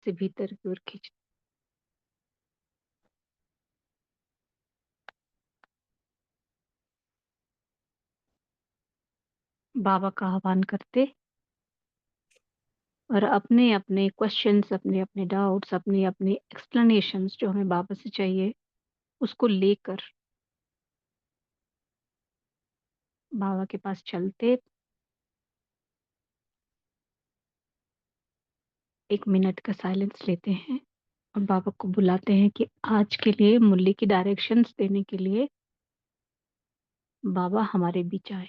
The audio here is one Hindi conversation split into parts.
से भीतर की ओर खींच। बाबा का आह्वान करते और अपने अपने क्वेश्चंस, अपने अपने डाउट्स, अपने अपने एक्सप्लेनेशंस जो हमें बाबा से चाहिए, उसको लेकर बाबा के पास चलते। 1 मिनट का साइलेंस लेते हैं और बाबा को बुलाते हैं कि आज के लिए मुरली की डायरेक्शंस देने के लिए बाबा हमारे बीच आए।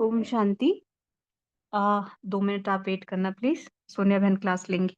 ओम शांति। 2 मिनट आप वेट करना प्लीज, सोनिया बहन क्लास लेंगी।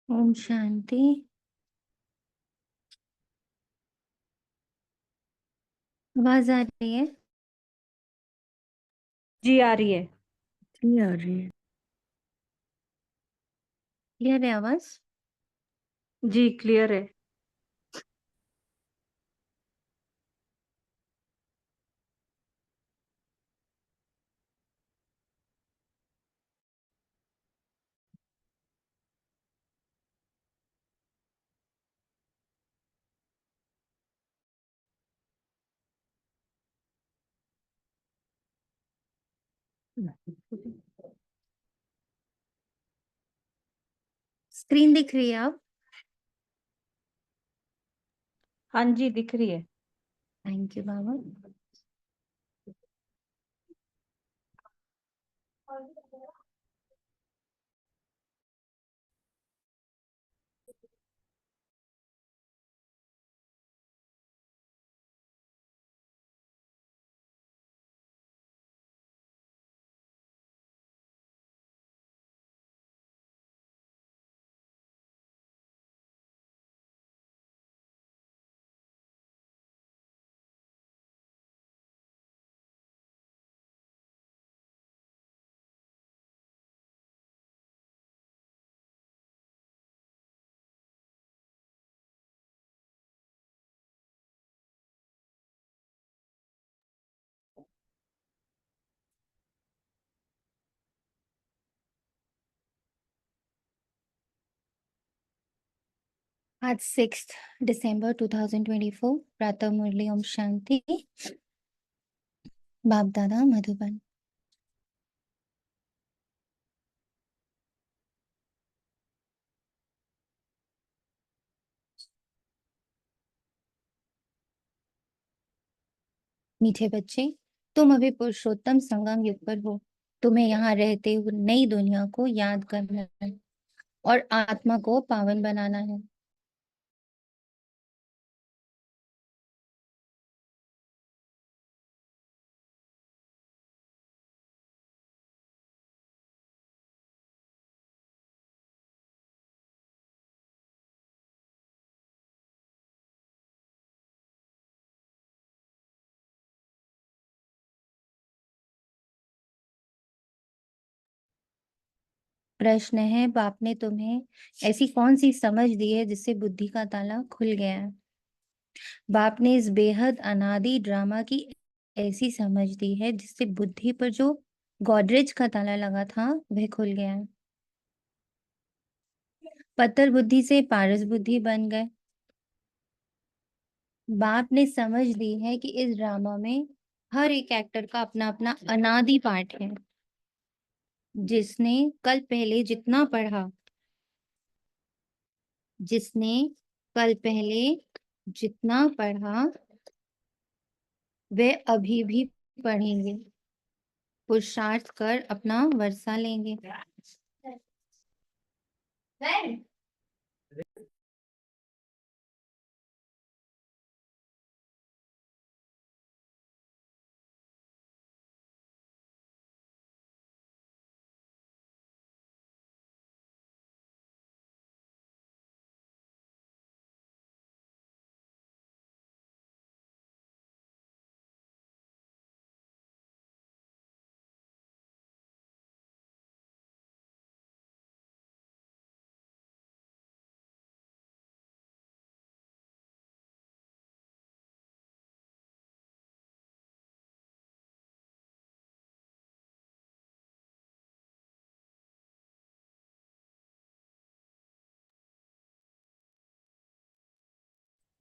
ओम शांति। आवाज आ रही है? जी आ रही है। जी आ रही है। क्लियर है आवाज? जी क्लियर है। स्क्रीन दिख रही है अब? हाँ जी दिख रही है। थैंक यू बाबा। आज 6 दिसंबर 2024 प्रातः मुरली ओम शांति। बाप दादा मधुबन। मीठे बच्चे, तुम अभी पुरुषोत्तम संगम युग पर हो। तुम्हें यहाँ रहते हुए नई दुनिया को याद करना है और आत्मा को पावन बनाना है। प्रश्न है, बाप ने तुम्हें ऐसी कौन सी समझ दी है जिससे बुद्धि का ताला खुल गया है? बाप ने इस बेहद अनादि ड्रामा की ऐसी समझ दी है जिससे बुद्धि पर जो गॉडरेज का ताला लगा था वह खुल गया है। पत्थर बुद्धि से पारस बुद्धि बन गए। बाप ने समझ दी है कि इस ड्रामा में हर एक एक्टर का अपना अपना अनादि पार्ट है। जिसने कल पहले जितना पढ़ा, जिसने कल पहले जितना पढ़ा वे अभी भी पढ़ेंगे, पुरुषार्थ कर अपना वर्षा लेंगे।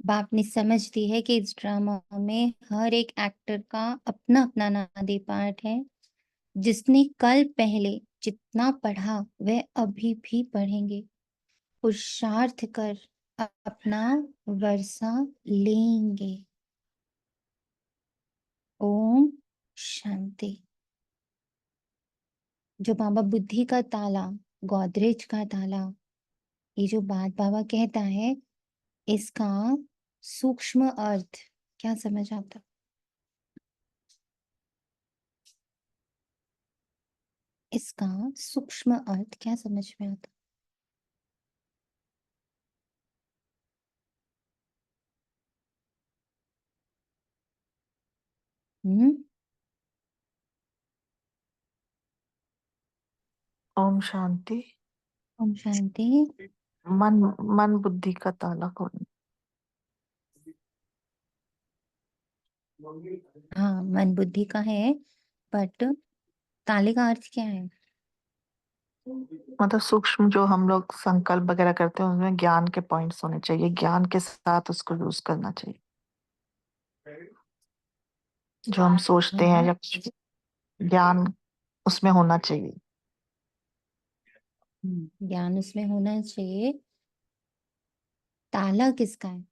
बाप ने समझ दी है कि इस ड्रामा में हर एक एक्टर का अपना अपना नादी पार्ट है। जिसने कल पहले जितना पढ़ा वह अभी भी पढ़ेंगे, पुरुषार्थ कर अपना वर्षा लेंगे। ओम शांति। जो बाबा बुद्धि का ताला, गोदरेज का ताला, ये जो बात बाबा कहता है, इसका सूक्ष्म अर्थ क्या समझ आता? इसका सूक्ष्म अर्थ क्या समझ में आता? हम्म। ओम शांति। ओम शांति। मन मन बुद्धि का ताला खोलना। हाँ, मन बुद्धि का है, बट ताले का अर्थ क्या है? मतलब सूक्ष्म जो हम लोग संकल्प वगैरह करते हैं उसमें ज्ञान के पॉइंट्स होने चाहिए, ज्ञान के साथ उसको यूज करना चाहिए। जो हम सोचते हैं या कुछ ज्ञान उसमें होना चाहिए। ज्ञान उसमें होना चाहिए। ताला किसका है?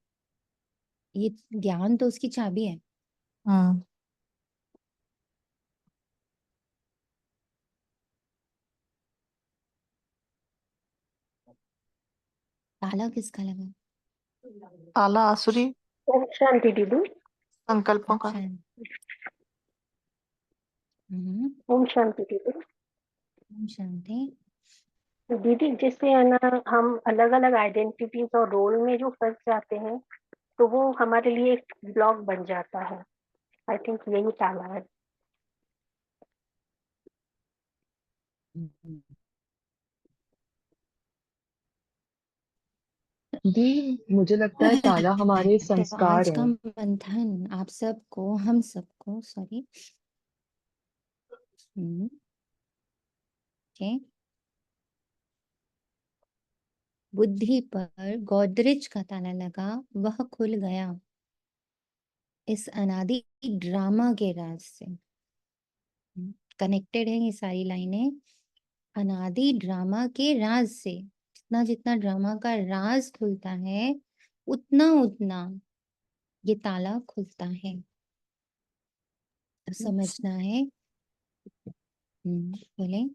ये ज्ञान तो उसकी चाबी है। हम्म। ताला किसका लगा? ताला आसुरी ओम शांति दीदी। संकल्पों का। अच्छा। ओम शांति दीदी। ओम शांति। दीदी जिससे है ना हम अलग अलग आइडेंटिटीज और रोल में जो फंस जाते हैं तो वो हमारे लिए एक ब्लॉक बन जाता है। आई थिंक यही ताला है। जी, मुझे लगता है ताला हमारे तो संस्कार आज का है। मंथन आप सबको, हम सबको, सॉरी, ओके, बुद्धि पर गोदरेज का ताला लगा, वह खुल गया इस अनादि ड्रामा के राज से। कनेक्टेड है ये सारी लाइनें अनादि ड्रामा के राज से। जितना जितना ड्रामा का राज खुलता है, उतना उतना ये ताला खुलता है। तो समझना है। बोले।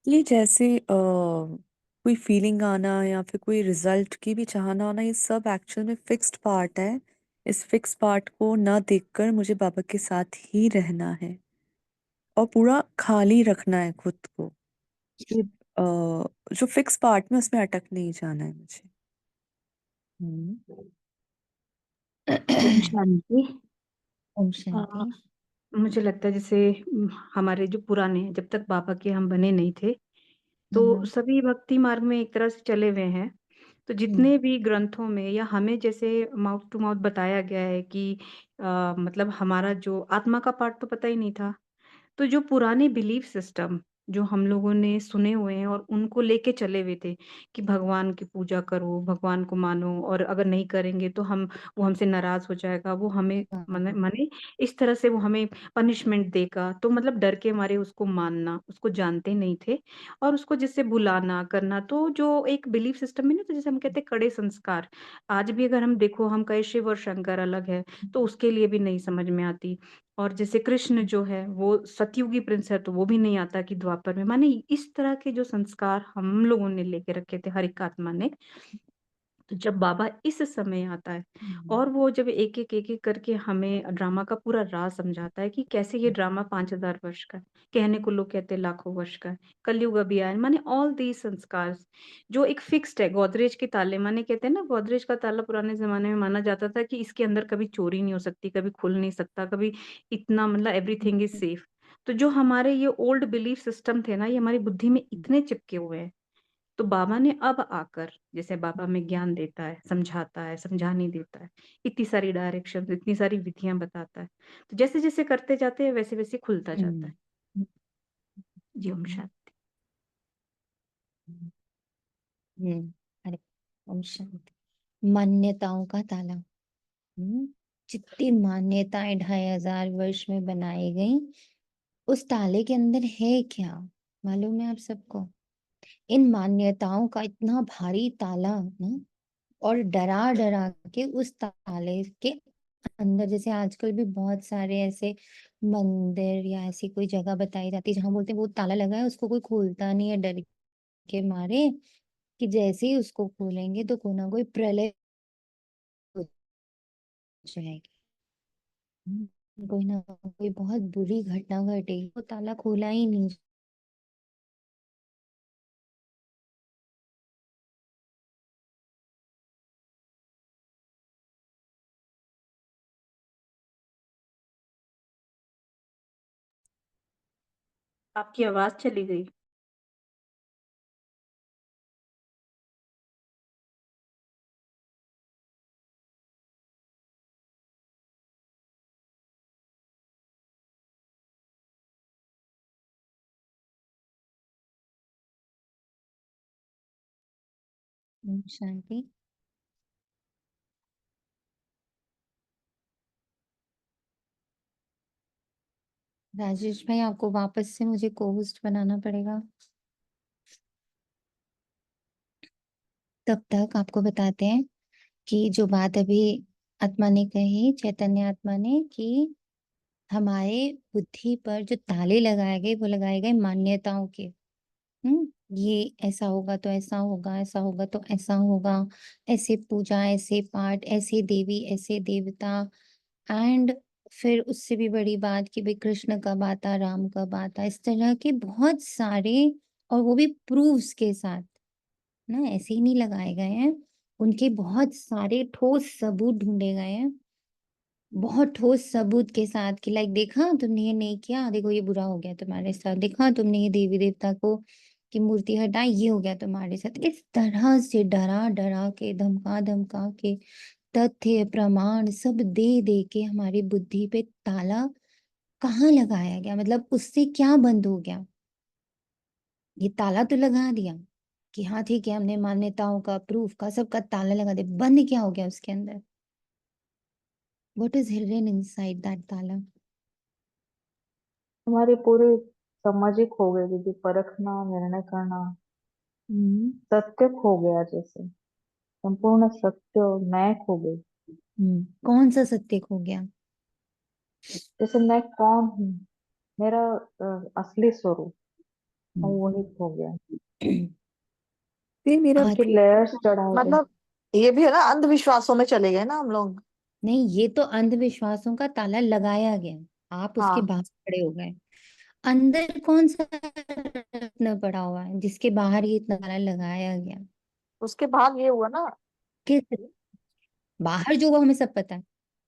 ये जैसे कोई फीलिंग आना या फिर कोई रिजल्ट की भी चाहना होना, ये सब एक्चुअल में फिक्स्ड पार्ट है। इस फिक्स पार्ट को ना देखकर मुझे बाबा के साथ ही रहना है और पूरा खाली रखना है खुद को। ये जो फिक्स पार्ट में उसमें अटक नहीं जाना है मुझे। ओम शांति। ओम अ, शांति। मुझे लगता है जैसे हमारे जो पुराने जब तक बाबा के हम बने नहीं थे तो सभी भक्ति मार्ग में एक तरह से चले हुए हैं। तो जितने भी ग्रंथों में या हमें जैसे माउथ टू माउथ बताया गया है कि मतलब हमारा जो आत्मा का पार्ट तो पता ही नहीं था। तो जो पुराने बिलीफ सिस्टम जो हम लोगों ने सुने हुए हैं और उनको लेके चले हुए थे कि भगवान की पूजा करो, भगवान को मानो और अगर नहीं करेंगे तो हम वो हमसे नाराज हो जाएगा, वो हमें माने हाँ। माने इस तरह से वो हमें पनिशमेंट देगा। तो मतलब डर के मारे उसको मानना, उसको जानते नहीं थे और उसको जैसे बुलाना करना। तो जो एक बिलीफ सिस्टम है ना, तो जैसे हम कहते हैं कड़े संस्कार, आज भी अगर हम देखो हम कहे शिव और शंकर अलग है तो उसके लिए भी नहीं समझ में आती। और जैसे कृष्ण जो है वो सतयुगी प्रिंस है तो वो भी नहीं आता कि द्वापर में, माने इस तरह के जो संस्कार हम लोगों ने लेके रखे थे हर एक आत्मा ने। तो जब बाबा इस समय आता है और वो जब एक एक करके हमें ड्रामा का पूरा राज समझाता है कि कैसे ये ड्रामा 5000 वर्ष का है, कहने को लोग कहते हैं लाखों वर्ष का है, कलयुग अभी आया है। माने ऑल दीज संस्कार जो एक फिक्स्ड है, गोदरेज के ताले, माने कहते हैं ना गोदरेज का ताला पुराने जमाने में माना जाता था कि इसके अंदर कभी चोरी नहीं हो सकती, कभी खुल नहीं सकता, कभी इतना मतलब एवरीथिंग इज सेफ। तो जो हमारे ये ओल्ड बिलीफ सिस्टम थे ना, ये हमारी बुद्धि में इतने चिपके हुए हैं। तो बाबा ने अब आकर जैसे बाबा में ज्ञान देता है, समझाता है, समझाने देता है, इतनी सारी डायरेक्शन, इतनी सारी विधियां बताता है। तो जैसे जैसे करते जाते हैं वैसे वैसे खुलता जाता है। जी ओम शांति। अरे, ओम शांति। मान्यताओं का ताला। जितनी मान्यताएं 2500 वर्ष में बनाई गई, उस ताले के अंदर है क्या मालूम है आप सबको? इन मान्यताओं का इतना भारी ताला ना, और डरा डरा के उस ताले के अंदर, जैसे आजकल भी बहुत सारे ऐसे मंदिर या ऐसी कोई जगह बताई जाती है जहां बोलते हैं वो ताला लगा है, उसको कोई खोलता नहीं है डर के मारे, कि जैसे ही उसको खोलेंगे तो कोई ना कोई प्रलय हो जाएगी। कोई ना कोई बहुत बुरी घटना घटेगी, वो ताला खोला ही नहीं। आपकी आवाज चली गई। शांति। राजेश भाई, आपको वापस से मुझे को होस्ट बनाना पड़ेगा। तब तक आपको बताते हैं कि जो बात अभी आत्मा ने कही, चैतन्य आत्मा ने, कि हमारे बुद्धि पर जो ताले लगाए गए वो लगाए गए मान्यताओं के। ये ऐसा होगा तो ऐसा होगा, ऐसा होगा तो ऐसा होगा, ऐसे पूजा, ऐसे पाठ, ऐसे देवी, ऐसे देवता। एंड फिर उससे भी बड़ी बात कि भाई कृष्ण कब आता, राम कब आता, इस तरह के बहुत सारे, और वो भी प्रूफ्स के साथ ना, ऐसे ही नहीं लगाए गए हैं। उनके बहुत सारे ठोस सबूत ढूंढे गए हैं, बहुत ठोस सबूत के साथ, कि लाइक देखा तुमने ये नहीं किया, देखो ये बुरा हो गया तुम्हारे साथ, देखा तुमने ये देवी देवता को की मूर्ति हटाई, ये हो गया तुम्हारे साथ। इस तरह से डरा डरा के, धमका धमका के, तथ्य प्रमाण सब दे दे के हमारी बुद्धि पे ताला कहाँ लगाया गया? मतलब उससे क्या बंद हो गया? ये ताला तो लगा दिया कि हाँ ठीक है, हमने मान्यताओं का, प्रूफ का, सबका ताला लगा दिया, बंद क्या हो गया उसके अंदर? What is hidden inside that ताला? हमारी पूरी समझ ही खो गई दीदी, परखना, निर्णय करना, सत्य खो गया, जैसे संपूर्ण सत्य और मैं खो गई। कौन सा सत्य खो गया? जैसे मैं कौन हूँ, मेरा असली स्वरूप, और वही खो गया। ये मेरा उसके आदि लेयर्स चढ़ाए गए। मतलब ये भी है ना, अंधविश्वासों में चले गए ना हम लोग। नहीं, ये तो अंधविश्वासों का ताला लगाया गया, आप उसके हाँ, बाहर खड़े हो गए। अंदर कौन सा रत्न पड़ा हुआ है जिसके बाहर ये ताला लगाया गया? उसके बाद ये हुआ ना। किस बाहर जो हुआ हमें सब पता है।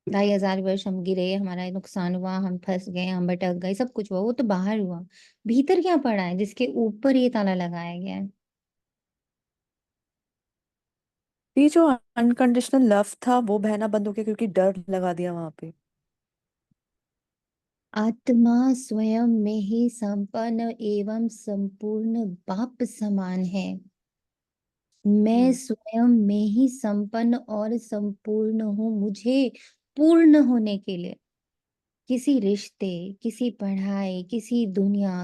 2500 वर्ष हम गिरे, हमारा नुकसान हुआ, हम फंस गए, हम भटक गए, सब कुछ हुआ, वो तो बाहर हुआ। भीतर क्या पड़ा है जिसके ऊपर ये ताला लगाया गया है? ये जो अनकंडीशनल लव था वो बहना बंद हो गया क्योंकि डर लगा दिया वहां पे। आत्मा स्वयं में ही संपन्न एवं संपूर्ण बाप समान है। मैं स्वयं में ही संपन्न और संपूर्ण हूँ। मुझे पूर्ण होने के लिए किसी रिश्ते, किसी पढ़ाई, किसी दुनिया,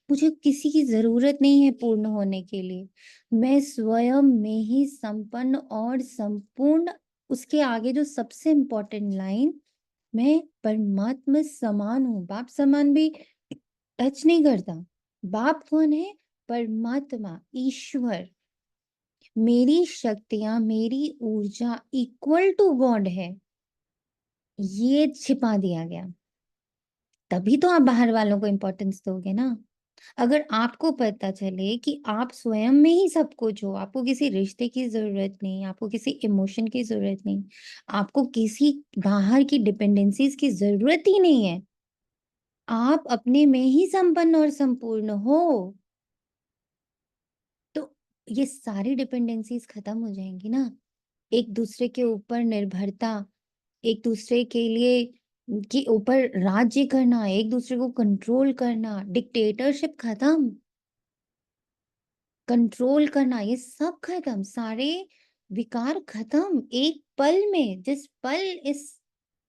मुझे किसी की जरूरत नहीं है पूर्ण होने के लिए। मैं स्वयं में ही संपन्न और संपूर्ण। उसके आगे जो सबसे इम्पोर्टेंट लाइन, मैं परमात्मा समान हूँ। बाप समान भी टच नहीं करता। बाप कौन है? परमात्मा, ईश्वर। मेरी शक्तियां, मेरी ऊर्जा इक्वल टू गॉड है, ये छिपा दिया गया। तभी तो आप बाहर वालों को इंपॉर्टेंस दोगे ना। अगर आपको पता चले कि आप स्वयं में ही सब कुछ हो, आपको किसी रिश्ते की जरूरत नहीं, आपको किसी इमोशन की जरूरत नहीं, आपको किसी बाहर की डिपेंडेंसीज की जरूरत ही नहीं है, आप अपने में ही संपन्न और संपूर्ण हो, तो ये सारी डिपेंडेंसीज खत्म हो जाएंगी ना। एक दूसरे के ऊपर निर्भरता, एक दूसरे के लिए के ऊपर राज्य करना, एक दूसरे को कंट्रोल करना, डिक्टेटरशिप खत्म, कंट्रोल करना, ये सब खत्म। सारे विकार खत्म एक पल में। जिस पल इस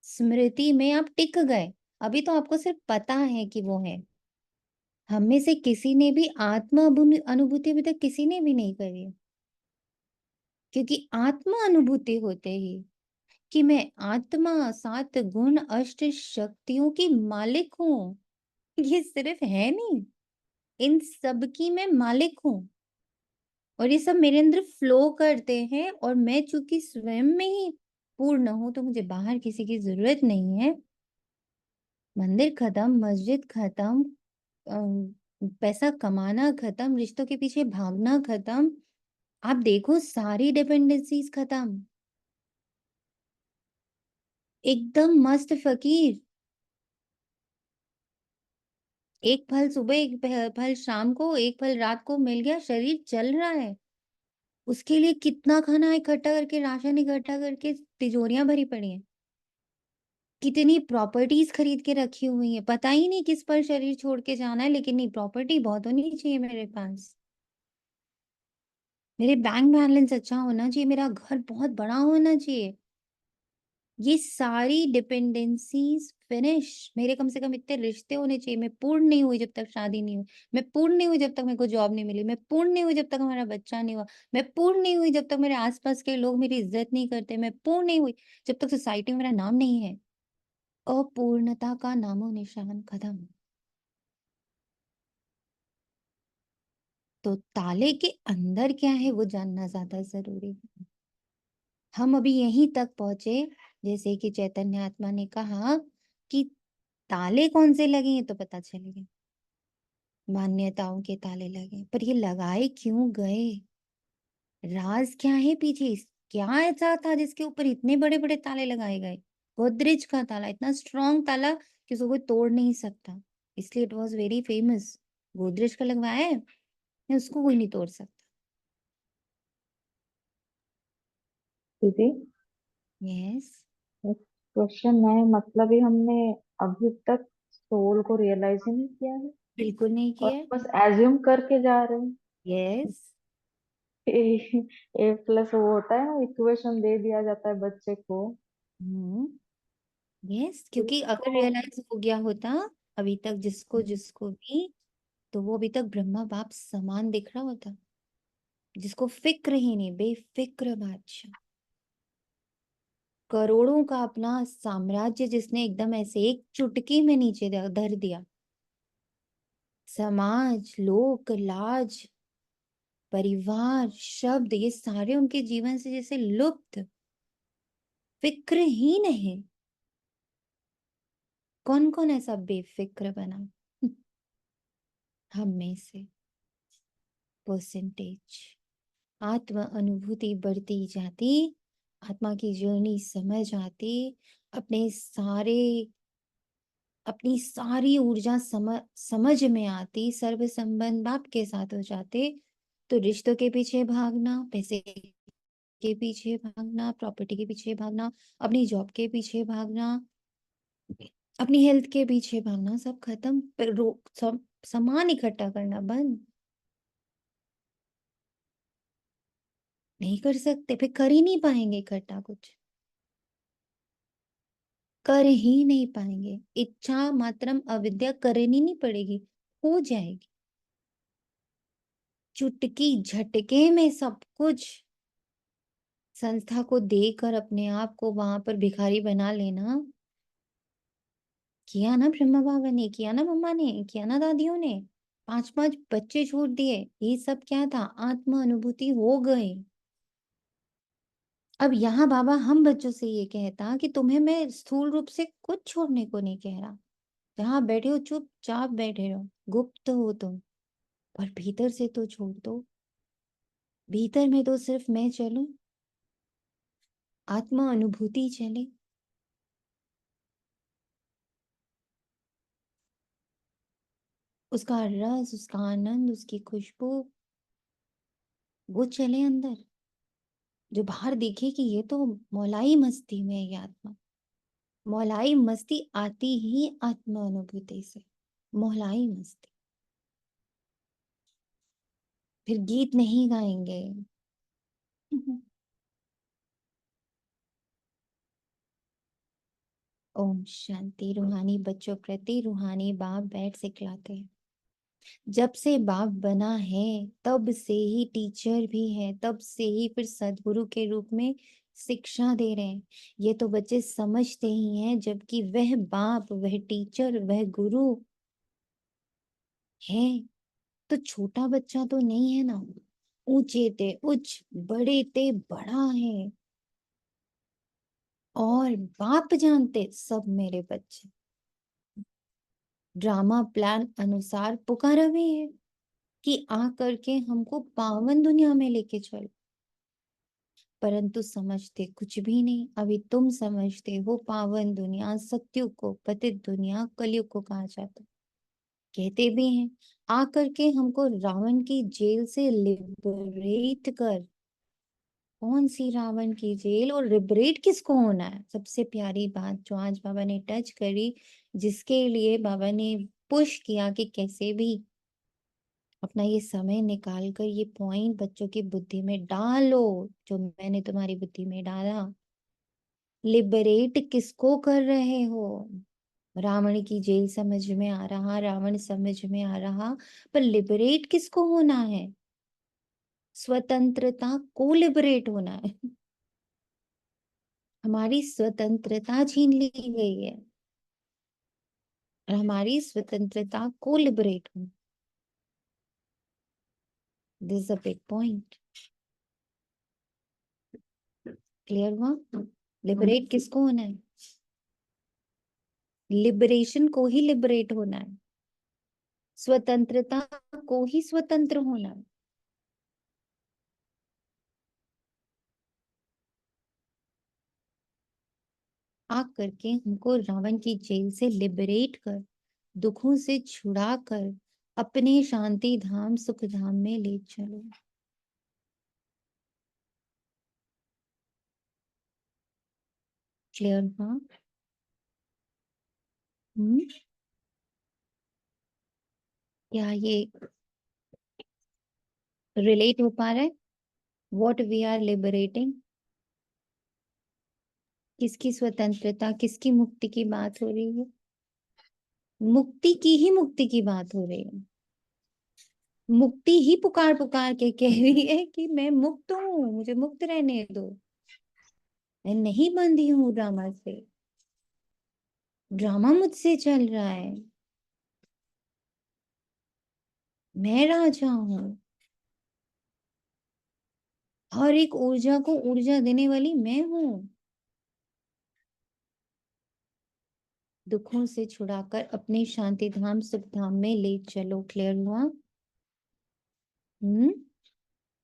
स्मृति में आप टिक गए, अभी तो आपको सिर्फ पता है कि वो है। हम में से किसी ने भी आत्म अनुभूति अभी तक किसी ने भी नहीं करी है। क्योंकि आत्म अनुभूति होते ही कि मैं आत्मा, 7 गुण, अष्ट शक्तियों की मालिक हूँ, ये सिर्फ है नहीं, इन सब की मैं मालिक हूँ और ये सब मेरे अंदर फ्लो करते हैं। और मैं चूंकि स्वयं में ही पूर्ण हूं, तो मुझे बाहर किसी की जरूरत नहीं है। मंदिर खत्म, मस्जिद खत्म, पैसा कमाना खत्म, रिश्तों के पीछे भागना खत्म। आप देखो सारी डिपेंडेंसीज खत्म। एकदम मस्त फकीर। एक फल सुबह, एक फल शाम को, एक फल रात को मिल गया, शरीर चल रहा है। उसके लिए कितना खाना इकट्ठा करके, राशन इकट्ठा करके तिजोरियां भरी पड़ी हैं। कितनी प्रॉपर्टीज खरीद के रखी हुई है, पता ही नहीं किस पर शरीर छोड़ के जाना है, लेकिन नहीं, प्रॉपर्टी बहुत होनी चाहिए मेरे पास। मेरे बैंक बैलेंस अच्छा होना चाहिए, मेरा घर बहुत बड़ा होना चाहिए। ये सारी डिपेंडेंसीज फिनिश। मेरे कम से कम इतने रिश्ते होने चाहिए। मैं पूर्ण नहीं हुई जब तक शादी नहीं हुई। मैं पूर्ण नहीं हुई जब तक मेरे को जॉब नहीं मिली। मैं पूर्ण नहीं हुई जब तक हमारा बच्चा नहीं हुआ। मैं पूर्ण नहीं हुई जब तक मेरे आसपास के लोग मेरी इज्जत नहीं करते। मैं पूर्ण नहीं हुई जब तक सोसाइटी में मेरा नाम नहीं है। अपूर्णता का नामो निशान खत्म। तो ताले के अंदर क्या है वो जानना ज्यादा जरूरी है। हम अभी यहीं तक पहुंचे, जैसे कि चैतन्य आत्मा ने कहा कि ताले कौन से लगे हैं तो पता चलेगा। मान्यताओं के ताले लगे, पर ये लगाए क्यों गए? राज क्या है पीछे? क्या ऐसा था जिसके ऊपर इतने बड़े बड़े ताले लगाए गए? गोदरेज का ताला, इतना स्ट्रॉन्ग ताला कि उसको कोई तोड़ नहीं सकता, इसलिए it was very famous. Godrej का लगवाया है, उसको कोई नहीं तोड़ सकता। दीदी, यस। एक क्वेश्चन है, मतलब ये हमने अभी तक सोल को रियलाइज ही नहीं किया है बिल्कुल नहीं और किया। बस एज्यूम करके जा रहे हैं। यस। ए प्लस वो होता है ना, इक्वेशन दे दिया जाता है बच्चे को। हम्म। यस, क्योंकि अगर इसको रियलाइज हो गया होता अभी तक जिसको जिसको भी, तो वो अभी तक ब्रह्मा बाप समान दिख रहा होता। जिसको फिक्र ही नहीं, बेफिक्र बादशाह, करोड़ों का अपना साम्राज्य जिसने एकदम ऐसे एक चुटकी में नीचे धर दिया। समाज, लोक लाज, परिवार, शब्द, ये सारे उनके जीवन से जैसे लुप्त, फिक्र ही नहीं। कौन कौन ऐसा बेफिक्र बना? हम में से परसेंटेज। आत्म अनुभूति बढ़ती जाती, आत्मा की जर्नी समझ आती, अपने सारे अपनी सारी ऊर्जा समझ में आती, सर्व संबंध बाप के साथ हो जाते। तो रिश्तों के पीछे भागना, पैसे के पीछे भागना, प्रॉपर्टी के पीछे भागना, अपनी जॉब के पीछे भागना, अपनी हेल्थ के पीछे भागना, सब खत्म। सब सामान इकट्ठा करना बंद। नहीं कर सकते, फिर कर ही नहीं पाएंगे इकट्ठा कुछ, कर ही नहीं पाएंगे। इच्छा मात्रम अविद्या करनी नहीं पड़ेगी, हो जाएगी। चुटकी झटके में सब कुछ। संस्था को देकर अपने आप को वहां पर भिखारी बना लेना, किया ना ब्रह्मा बाबा ने, किया ना मम्मा ने, किया ना दादियों ने। 5 5 बच्चे छोड़ दिए, ये सब क्या था? आत्म अनुभूति हो गई। अब यहाँ बाबा हम बच्चों से ये कहता कि तुम्हें मैं स्थूल रूप से कुछ छोड़ने को नहीं कह रहा। जहाँ बैठे हो चुपचाप बैठे रहो, गुप्त हो तुम, पर भीतर से तो छोड़ दो। भीतर में तो सिर्फ मैं चलूं, आत्मा अनुभूति चले। उसका रस, उसका आनंद, उसकी खुशबू, वो चले अंदर। जो बाहर दिखे कि ये तो मौलाई मस्ती में है ये आत्मा। मौलाई मस्ती आती ही आत्मा अनुभूति से। मौलाई मस्ती। फिर गीत नहीं गाएंगे। ओम शांति। रूहानी बच्चों प्रति रूहानी बाप बैठ सिखलाते हैं। जब से बाप बना है तब से ही टीचर भी है, तब से ही फिर सदगुरु के रूप में शिक्षा दे रहे हैं। ये तो बच्चे समझते ही हैं, जबकि वह बाप, वह टीचर, वह गुरु है। तो छोटा बच्चा तो नहीं है ना। ऊंचे ते उच्च, बड़े ते बड़ा है। और बाप जानते सब मेरे बच्चे। ड्रामा प्लान अनुसार पुकारा भी है कि आ करके हमको पावन दुनिया में लेके चलो, परंतु समझते कुछ भी नहीं। अभी तुम समझते हो पावन दुनिया सत्युग को, पतित दुनिया कलयुग को कहा जाता। कहते भी हैं आ करके हमको रावण की जेल से लिबरेट कर। कौन सी रावण की जेल, और लिबरेट किसको होना है? सबसे प्यारी बात जो आज बाबा ने टच करी, जिसके लिए बाबा ने पुश किया कि कैसे भी अपना ये समय निकाल कर ये पॉइंट बच्चों की बुद्धि में डालो, जो मैंने तुम्हारी बुद्धि में डाला। लिबरेट किसको कर रहे हो? रावण की जेल समझ में आ रहा, रावण समझ में आ रहा, पर लिबरेट किसको होना है? स्वतंत्रता को लिबरेट होना है। हमारी स्वतंत्रता छीन ली गई है और हमारी स्वतंत्रता को लिबरेट होना। This a big point. Clear हुआ? लिबरेट किसको होना है? लिबरेशन को ही लिबरेट होना है, स्वतंत्रता को ही स्वतंत्र होना है। आ करके हमको रावण की जेल से लिबरेट कर, दुखों से छुड़ा कर अपने शांति धाम सुख धाम में ले चलो। क्लियर हुआ? क्या ये रिलेट हो पा रहा है? What we are liberating? किसकी स्वतंत्रता, किसकी मुक्ति की बात हो रही है? मुक्ति की ही मुक्ति की बात हो रही है। मुक्ति ही पुकार पुकार के कह रही है कि मैं मुक्त हूँ, मुझे मुक्त रहने दो, मैं नहीं बंधी हूँ ड्रामा से। ड्रामा मुझसे चल रहा है, मैं राजा हूँ। हर एक ऊर्जा को ऊर्जा देने वाली मैं हूँ। दुखों से छुड़ाकर अपने शांति धाम सुख धाम में ले चलो। क्लियर हुआ?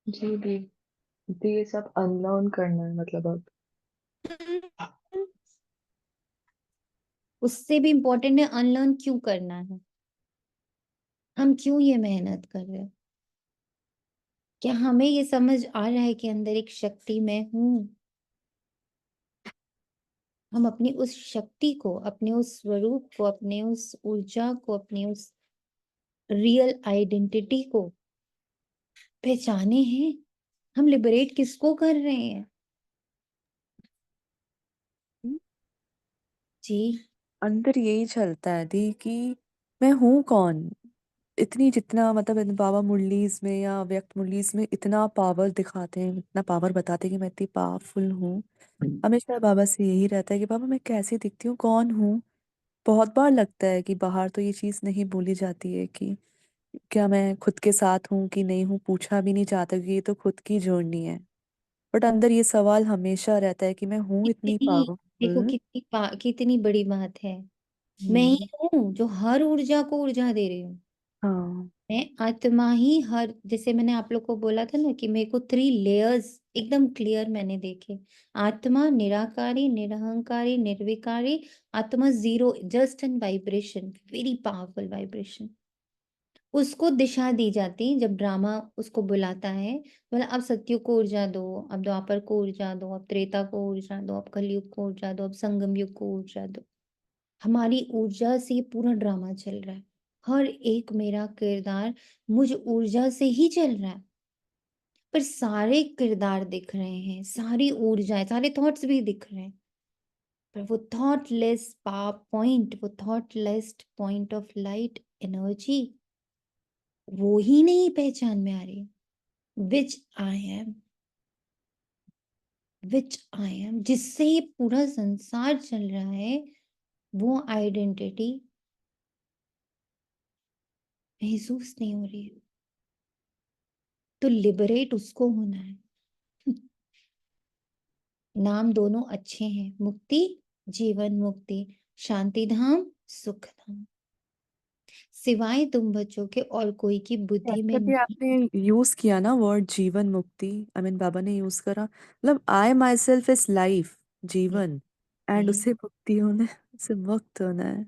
जी दी, दी ये सब अनलर्न करना है मतलब अब। उससे भी इम्पोर्टेंट है अनलर्न क्यों करना है, हम क्यों ये मेहनत कर रहे हैं। क्या हमें ये समझ आ रहा है कि अंदर एक शक्ति मैं हूं? हम अपनी उस शक्ति को, अपने उस स्वरूप को, अपने उस ऊर्जा को, अपनी उस रियल आइडेंटिटी को पहचाने हैं। हम लिबरेट किसको कर रहे हैं? जी अंदर यही चलता है दी कि मैं हूँ कौन। इतनी जितना मतलब इन बाबा मुरलीज में या व्यक्त मुरलीज में इतना पावर दिखाते हैं, इतना पावर बताते हैं कि मैं इतनी पावरफुल हूँ। हमेशा बाबा से यही रहता है कि बाबा मैं कैसी दिखती हूँ, कौन हूँ। बहुत बार लगता है कि बाहर तो ये चीज नहीं बोली जाती है कि क्या मैं खुद के साथ हूँ कि नहीं हूँ, पूछा भी नहीं चाहता क्योंकि ये तो खुद की जर्नी है। बट अंदर ये सवाल हमेशा रहता है कि मैं हूँ इतनी कितनी, देखो पावरफुल। कितनी बड़ी बात है। मैं ही हम्म। हूँ जो हर ऊर्जा को ऊर्जा दे रही हूँ। हाँ। मैं आत्मा ही हर, जैसे मैंने आप लोग को बोला था ना कि मेरे को 3 लेयर्स एकदम क्लियर मैंने देखे। आत्मा निराकारी, निरहंकारी, निर्विकारी। आत्मा zero, just an vibration, very powerful vibration. उसको दिशा दी जाती जब ड्रामा उसको बुलाता है, बोला अब सत्युग को ऊर्जा दो, अब द्वापर को ऊर्जा दो, अब त्रेता को ऊर्जा दो, अब कलयुग को ऊर्जा दो, अब संगम युग को ऊर्जा दो। हमारी ऊर्जा से ये पूरा ड्रामा चल रहा है। हर एक मेरा किरदार मुझ ऊर्जा से ही चल रहा है। पर सारे किरदार दिख रहे हैं, सारी ऊर्जाएं, सारे थॉट्स भी दिख रहे हैं। पर वो थॉटलेस पॉइंट, वो thoughtless point of light energy, वो ही नहीं पहचान में आ रही, विच आई एम, जिससे ये पूरा संसार चल रहा है, वो आइडेंटिटी महसूस नहीं हो रही है। तो लिबरेट उसको होना है। नाम दोनों अच्छे हैं, मुक्ति, जीवन मुक्ति, शांति धाम, सुख धाम। सिवाय तुम बच्चों के और कोई की बुद्धि में अच्छा भी नहीं। आपने यूज किया ना वर्ड जीवन मुक्ति, आई मीन बाबा ने यूज करा, मतलब आई माई सेल्फ इज लाइफ, जीवन, एंड ये उसे मुक्ति होना है, उसे मुक्त होना है,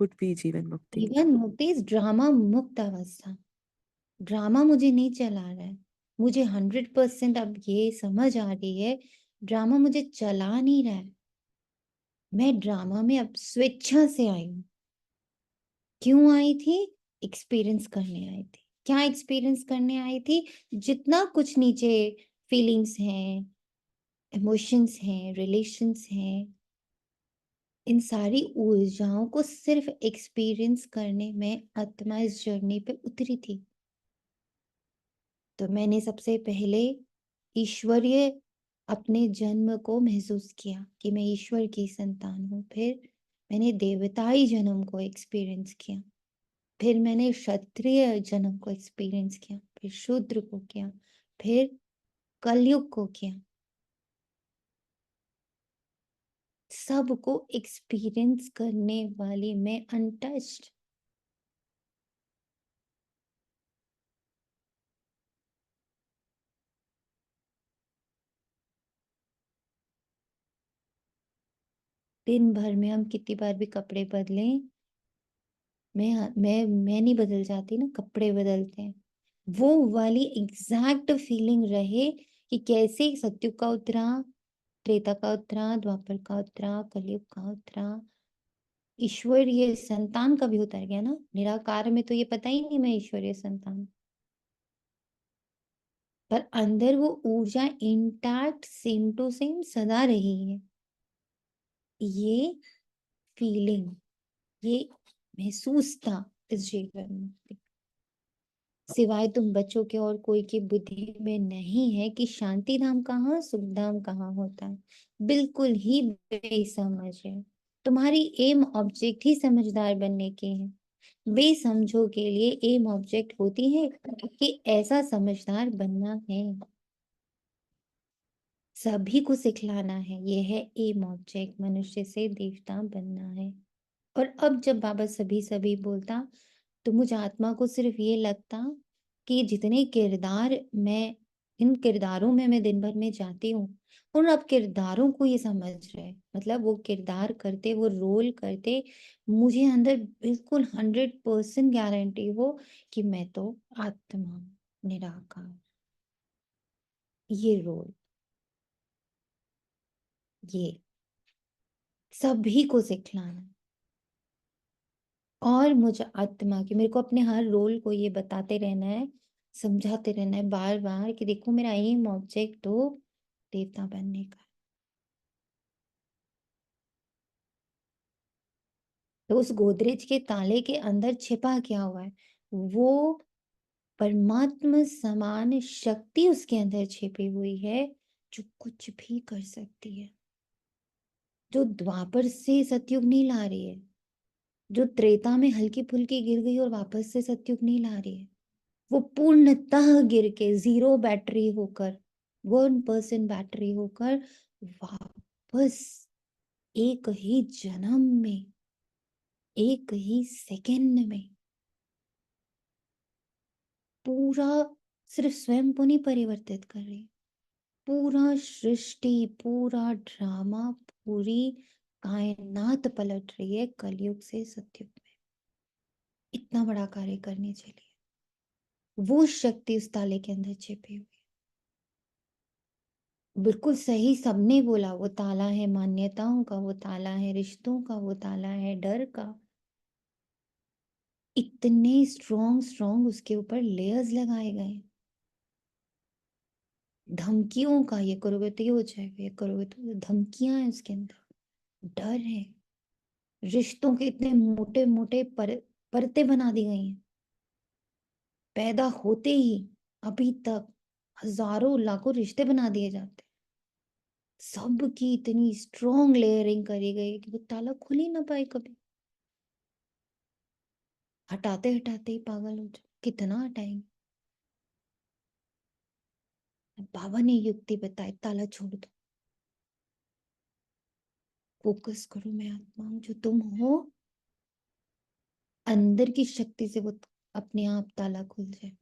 वुड बी जीवन मुक्ति। जीवन मुक्ति इस ड्रामा मुक्त अवस्था। ड्रामा मुझे नहीं चला रहा है, मुझे 100% अब ये समझ आ रही है, ड्रामा मुझे चला नहीं रहा है। मैं ड्रामा में अब स्वेच्छा से आई हूँ। क्यों आई थी? एक्सपीरियंस करने आई थी। क्या एक्सपीरियंस करने आई थी? जितना कुछ नीचे फीलिंग्स हैं, इमोशंस हैं, रिलेशंस हैं, इन सारी ऊर्जाओं को सिर्फ एक्सपीरियंस करने में आत्मा इस जर्नी पे उतरी थी। तो मैंने सबसे पहले ईश्वरीय अपने जन्म को महसूस किया कि मैं ईश्वर की संतान हूँ। फिर मैंने देवताई जन्म को एक्सपीरियंस किया। फिर मैंने क्षत्रिय जन्म को एक्सपीरियंस किया। फिर शूद्र को किया। फिर कलयुग को किया। सबको एक्सपीरियंस करने वाली मैं अनटच्ड। दिन भर में हम कितनी बार भी कपड़े बदलें, मैं नहीं बदल जाती ना, कपड़े बदलते हैं। वो वाली एग्जैक्ट फीलिंग रहे कि कैसे सत्युग का उतरा, त्रेता का उतरा, द्वापर का उतरा, कलयुग का उतरा, ईश्वरीय संतान का भी उतर गया ना। निराकार में तो ये पता ही नहीं मैं ईश्वरीय संतान, पर अंदर वो ऊर्जा इंटैक्ट सेम टू सेम सदा रही है। ये फीलिंग, ये महसूस था इस जीवन में। सिवाय तुम बच्चों के और कोई की बुद्धि में नहीं है कि शांति धाम कहाँ, सुख धाम कहाँ होता है। बिल्कुल ही बेसमझ है। तुम्हारी एम ऑब्जेक्ट ही समझदार बनने के हैं। बेसमझों के लिए एम ऑब्जेक्ट होती है कि ऐसा समझदार बनना है, सभी को सिखलाना है। ये है एम ऑब्जेक्ट, मनुष्य से देवता बनना है। और अब जब बाबा सभी सभी बोलता, तो मुझे आत्मा को सिर्फ ये लगता कि जितने किरदार मैं, इन किरदारों में मैं दिन भर में जाती हूँ, उन अब किरदारों को ये समझ रहे, मतलब वो किरदार करते, वो रोल करते, मुझे अंदर बिल्कुल 100% गारंटी हो कि मैं तो आत्मा हूँ, निराकार। ये रोल, ये सभी को सिखलाना। और मुझे आत्मा की, मेरे को अपने हर रोल को ये बताते रहना है, समझाते रहना है बार बार कि देखो मेरा एम ऑब्जेक्ट तो देवता बनने का है। तो उस गोदरेज के ताले के अंदर छिपा क्या हुआ है? वो परमात्मा समान शक्ति उसके अंदर छिपी हुई है, जो कुछ भी कर सकती है, जो द्वापर से सतयुग नहीं ला रही है, जो त्रेता में हल्की फुल्की गिर गई और वापस से सतयुग नहीं ला रही है। वो पूर्णतः गिर के 0 बैटरी होकर, 1% बैटरी होकर वापस एक ही जन्म में, एक ही सेकंड में पूरा, सिर्फ स्वयं को नहीं परिवर्तित कर रही, पूरा सृष्टि, पूरा ड्रामा, पूरी कायनात पलट रही है कलयुग से सतयुग में। इतना बड़ा कार्य करने चली है। वो शक्ति उस ताले के अंदर छिपी हुई है। बिल्कुल सही सबने बोला, वो ताला है मान्यताओं का, वो ताला है रिश्तों का, वो ताला है डर का। इतने स्ट्रॉन्ग स्ट्रॉन्ग उसके ऊपर लेयर्स लगाए गए। धमकियों का, ये करोगे तो ये हो जाएगा, ये करोगे तो, धमकियां हैं उसके अंदर, डर है। रिश्तों के इतने मोटे मोटे परतें बना दी गई हैं। पैदा होते ही अभी तक हजारों लाखों रिश्ते बना दिए जाते हैं। सबकी इतनी स्ट्रॉन्ग लेयरिंग करी गई है कि वो ताला खुल ही ना पाए कभी। हटाते हटाते ही पागल हो जाए, कितना हटाएंगे। बाबा ने युक्ति बताई, ताला छोड़ दो, फोकस करो, मैं आत्मा हूं, जो तुम हो अंदर की शक्ति से वो अपने आप ताला खुल जाए,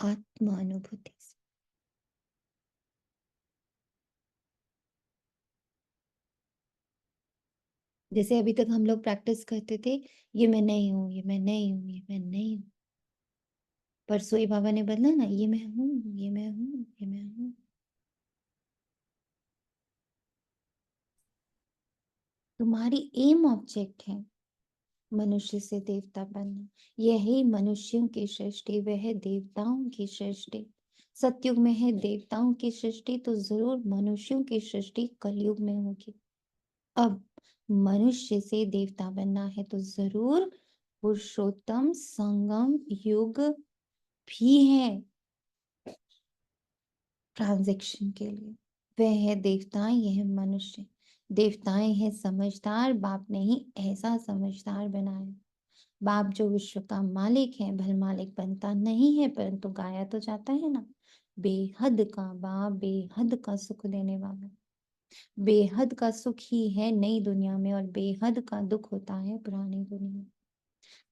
आत्मा अनुभूति से। जैसे अभी तक हम लोग प्रैक्टिस करते थे, ये मैं नहीं हूं, ये मैं नहीं हूं, ये मैं नहीं हूं। परसों ही बाबा ने बदला ना, ये मैं हूं, ये मैं हूं, ये मैं हूं। तुम्हारी एम ऑब्जेक्ट है मनुष्य से देवता बनना। यही मनुष्यों की सृष्टि, वह देवताओं की सृष्टि। सतयुग में है देवताओं की सृष्टि, तो जरूर मनुष्यों की सृष्टि कलयुग में होगी। अब मनुष्य से देवता बनना है तो जरूर पुरुषोत्तम संगम युग भी है ट्रांजैक्शन के लिए। वह है देवताएं, यह मनुष्य। देवताएं हैं समझदार, बाप ने ही ऐसा समझदार बनाया। बाप जो विश्व का मालिक है, भल मालिक बनता नहीं है, परंतु गाया तो जाता है ना, बेहद का बाप, बेहद का सुख देने वाला। बेहद का सुख ही है नई दुनिया में, और बेहद का दुख होता है पुरानी दुनिया में।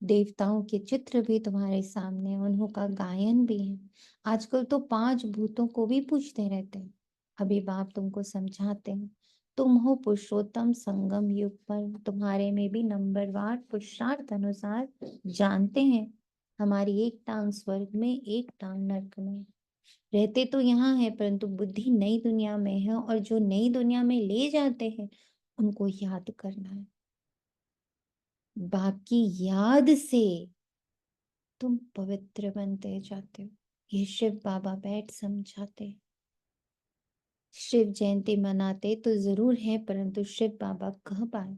देवताओं के चित्र भी तुम्हारे सामने, उन्हों का गायन भी है। आजकल तो 5 भूतों को भी पूछते रहते हैं। अभी बाप तुमको समझाते हैं। तुम हो पुरुषोत्तम संगम युग पर, तुम्हारे में भी नंबरवार पुरुषार्थ अनुसार जानते हैं। हमारी एक टांग स्वर्ग में, एक टांग नरक में। रहते तो यहाँ है, परंतु बुद्धि नई दुनिया में है, और जो नई दुनिया में ले जाते हैं उनको याद करना है। बाप की याद से तुम पवित्र बनते जाते हो। ये शिव बाबा बैठ समझाते। शिव जयंती मनाते तो जरूर है, परंतु शिव बाबा कब आए,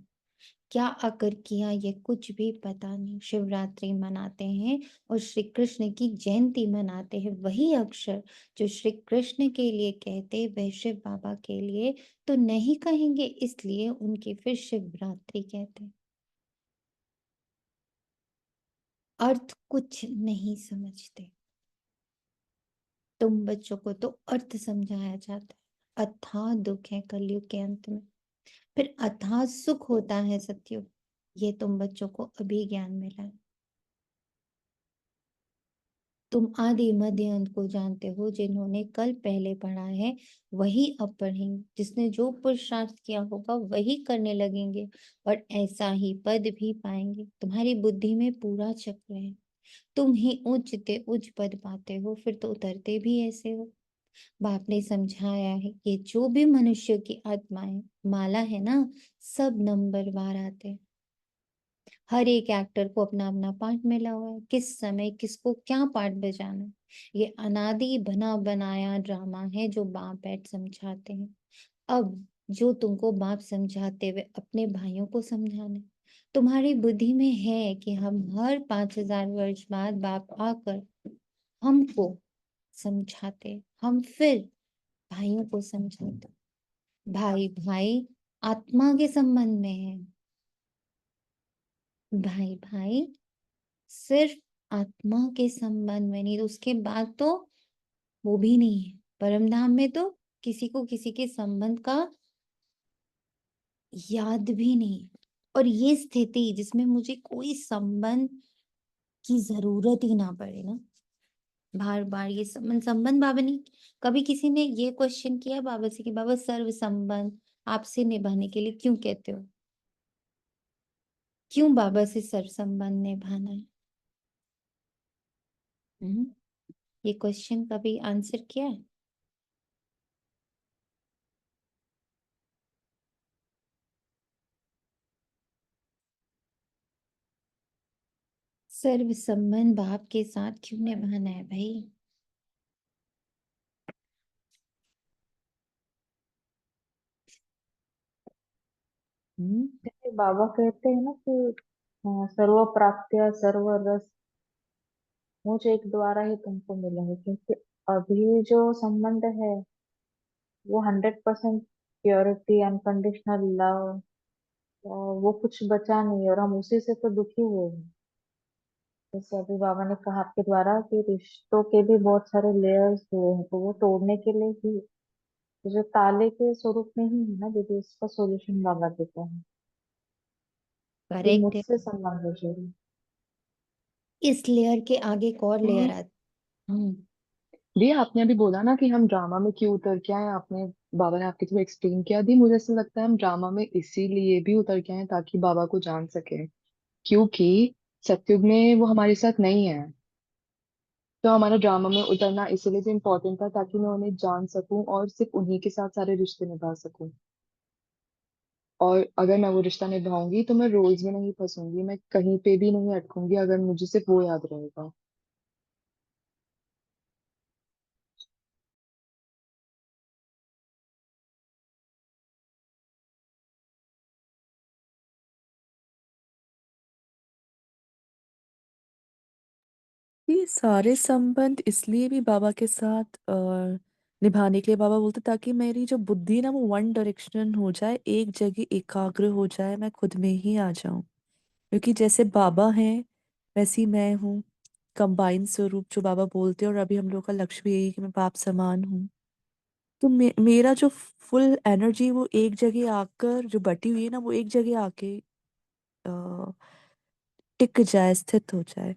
क्या आकर किया, ये कुछ भी पता नहीं। शिवरात्रि मनाते हैं और श्री कृष्ण की जयंती मनाते हैं। वही अक्षर जो श्री कृष्ण के लिए कहते, वह शिव बाबा के लिए तो नहीं कहेंगे, इसलिए उनकी फिर शिवरात्रि कहते। अर्थ कुछ नहीं समझते। तुम बच्चों को तो अर्थ समझाया जाता है। अथाह दुख है कलयुग के अंत में, फिर अथाह सुख होता है सतयुग। ये तुम बच्चों को अभी ज्ञान मिला है। तुम आदि मध्य अंत को जानते हो। जिन्होंने कल पहले पढ़ा है वही अब पढ़ेंगे। जिसने जो पुरुषार्थ किया होगा वही करने लगेंगे, और ऐसा ही पद भी पाएंगे। तुम्हारी बुद्धि में पूरा चक्र है। तुम ही उच्चते उच्च पद पाते हो, फिर तो उतरते भी ऐसे हो। बाप ने समझाया है, ये जो भी मनुष्य की आत्माएं माला है ना, सब नंबरवार आते हैं। हर एक एक्टर को अपना अपना पार्ट मिला हुआ है, किस समय किसको क्या पार्ट बजाना है। ये अनादि बना बनाया ड्रामा है जो बाप बैठ समझाते हैं। अब जो तुमको बाप समझाते हुए अपने भाइयों को समझाना है। तुम्हारी बुद्धि में है कि हम हर 5000 वर्ष बाद बाप आकर हमको समझाते, हम फिर भाइयों को समझाते। भाई भाई आत्मा के संबंध में है। भाई भाई सिर्फ आत्मा के संबंध में नहीं, तो उसके बाद तो वो भी नहीं है। परम धाम में तो किसी को किसी के संबंध का याद भी नहीं है। और ये स्थिति जिसमें मुझे कोई संबंध की जरूरत ही ना पड़े ना, बार बार ये संबंध संबंध, बाबा ने कभी किसी ने ये क्वेश्चन किया बाबा से कि बाबा सर्व संबंध आपसे निभाने के लिए क्यों कहते हो, क्यों बाबा से सर्व संबंध निभाना है? ये क्वेश्चन कभी आंसर किया है? सर्व संबंध बाप के साथ क्यों निभाना है भाई? जैसे बाबा कहते हैं ना कि सर्व प्राप्त्या सर्व रस मुझ एक द्वारा ही तुमको मिलेंगे, क्योंकि अभी जो संबंध है वो 100% प्योरिटी, अनकंडीशनल लव, वो कुछ बचा नहीं, और हम उसी से तो दुखी हुए हैं। जैसे अभी बाबा ने कहा आपके द्वारा कि रिश्तों के भी बहुत सारे लेयर्स हुए हैं, तो वो तोड़ने के लिए ही जो ताले के स्वरूप में ही है ना दीदी, इसका सॉल्यूशन बाबा देते हैं कि करेक्ट है। मुझसे संबंध जोड़ो। इस लेयर के आगे एक और लेयर आता। दी आपने अभी बोला ना कि हम ड्रामा में क्यों उतर के आए, आपने बाबा ने आपके थ्रू एक्सप्लेन किया। दी मुझे ऐसा लगता है हम ड्रामा में इसीलिए भी उतर के आए ताकि बाबा को जान सके, क्योंकि सतयुग में वो हमारे साथ नहीं है। तो हमारा ड्रामा में उतरना इसीलिए भी इम्पोर्टेंट था ताकि मैं उन्हें जान सकूं और सिर्फ उन्हीं के साथ सारे रिश्ते निभा सकूं। और अगर मैं वो रिश्ता निभाऊंगी तो मैं रोल्स में नहीं फंसूंगी, मैं कहीं पे भी नहीं अटकूंगी अगर मुझे सिर्फ वो याद रहेगा। ये सारे संबंध इसलिए भी बाबा के साथ निभाने के लिए बाबा बोलते ताकि मेरी जो बुद्धि ना वो वन डायरेक्शन हो जाए, एक जगह एकाग्र हो जाए, मैं खुद में ही आ जाऊं। क्योंकि जैसे बाबा हैं वैसी मैं हूँ, कंबाइन स्वरूप जो बाबा बोलते हैं। और अभी हम लोग का लक्ष्य भी यही है कि मैं बाप समान हूँ। तो मेरा जो फुल एनर्जी वो एक जगह आकर जो बटी हुई है ना, वो एक जगह आके अ, टिक जाए, स्थित हो जाए।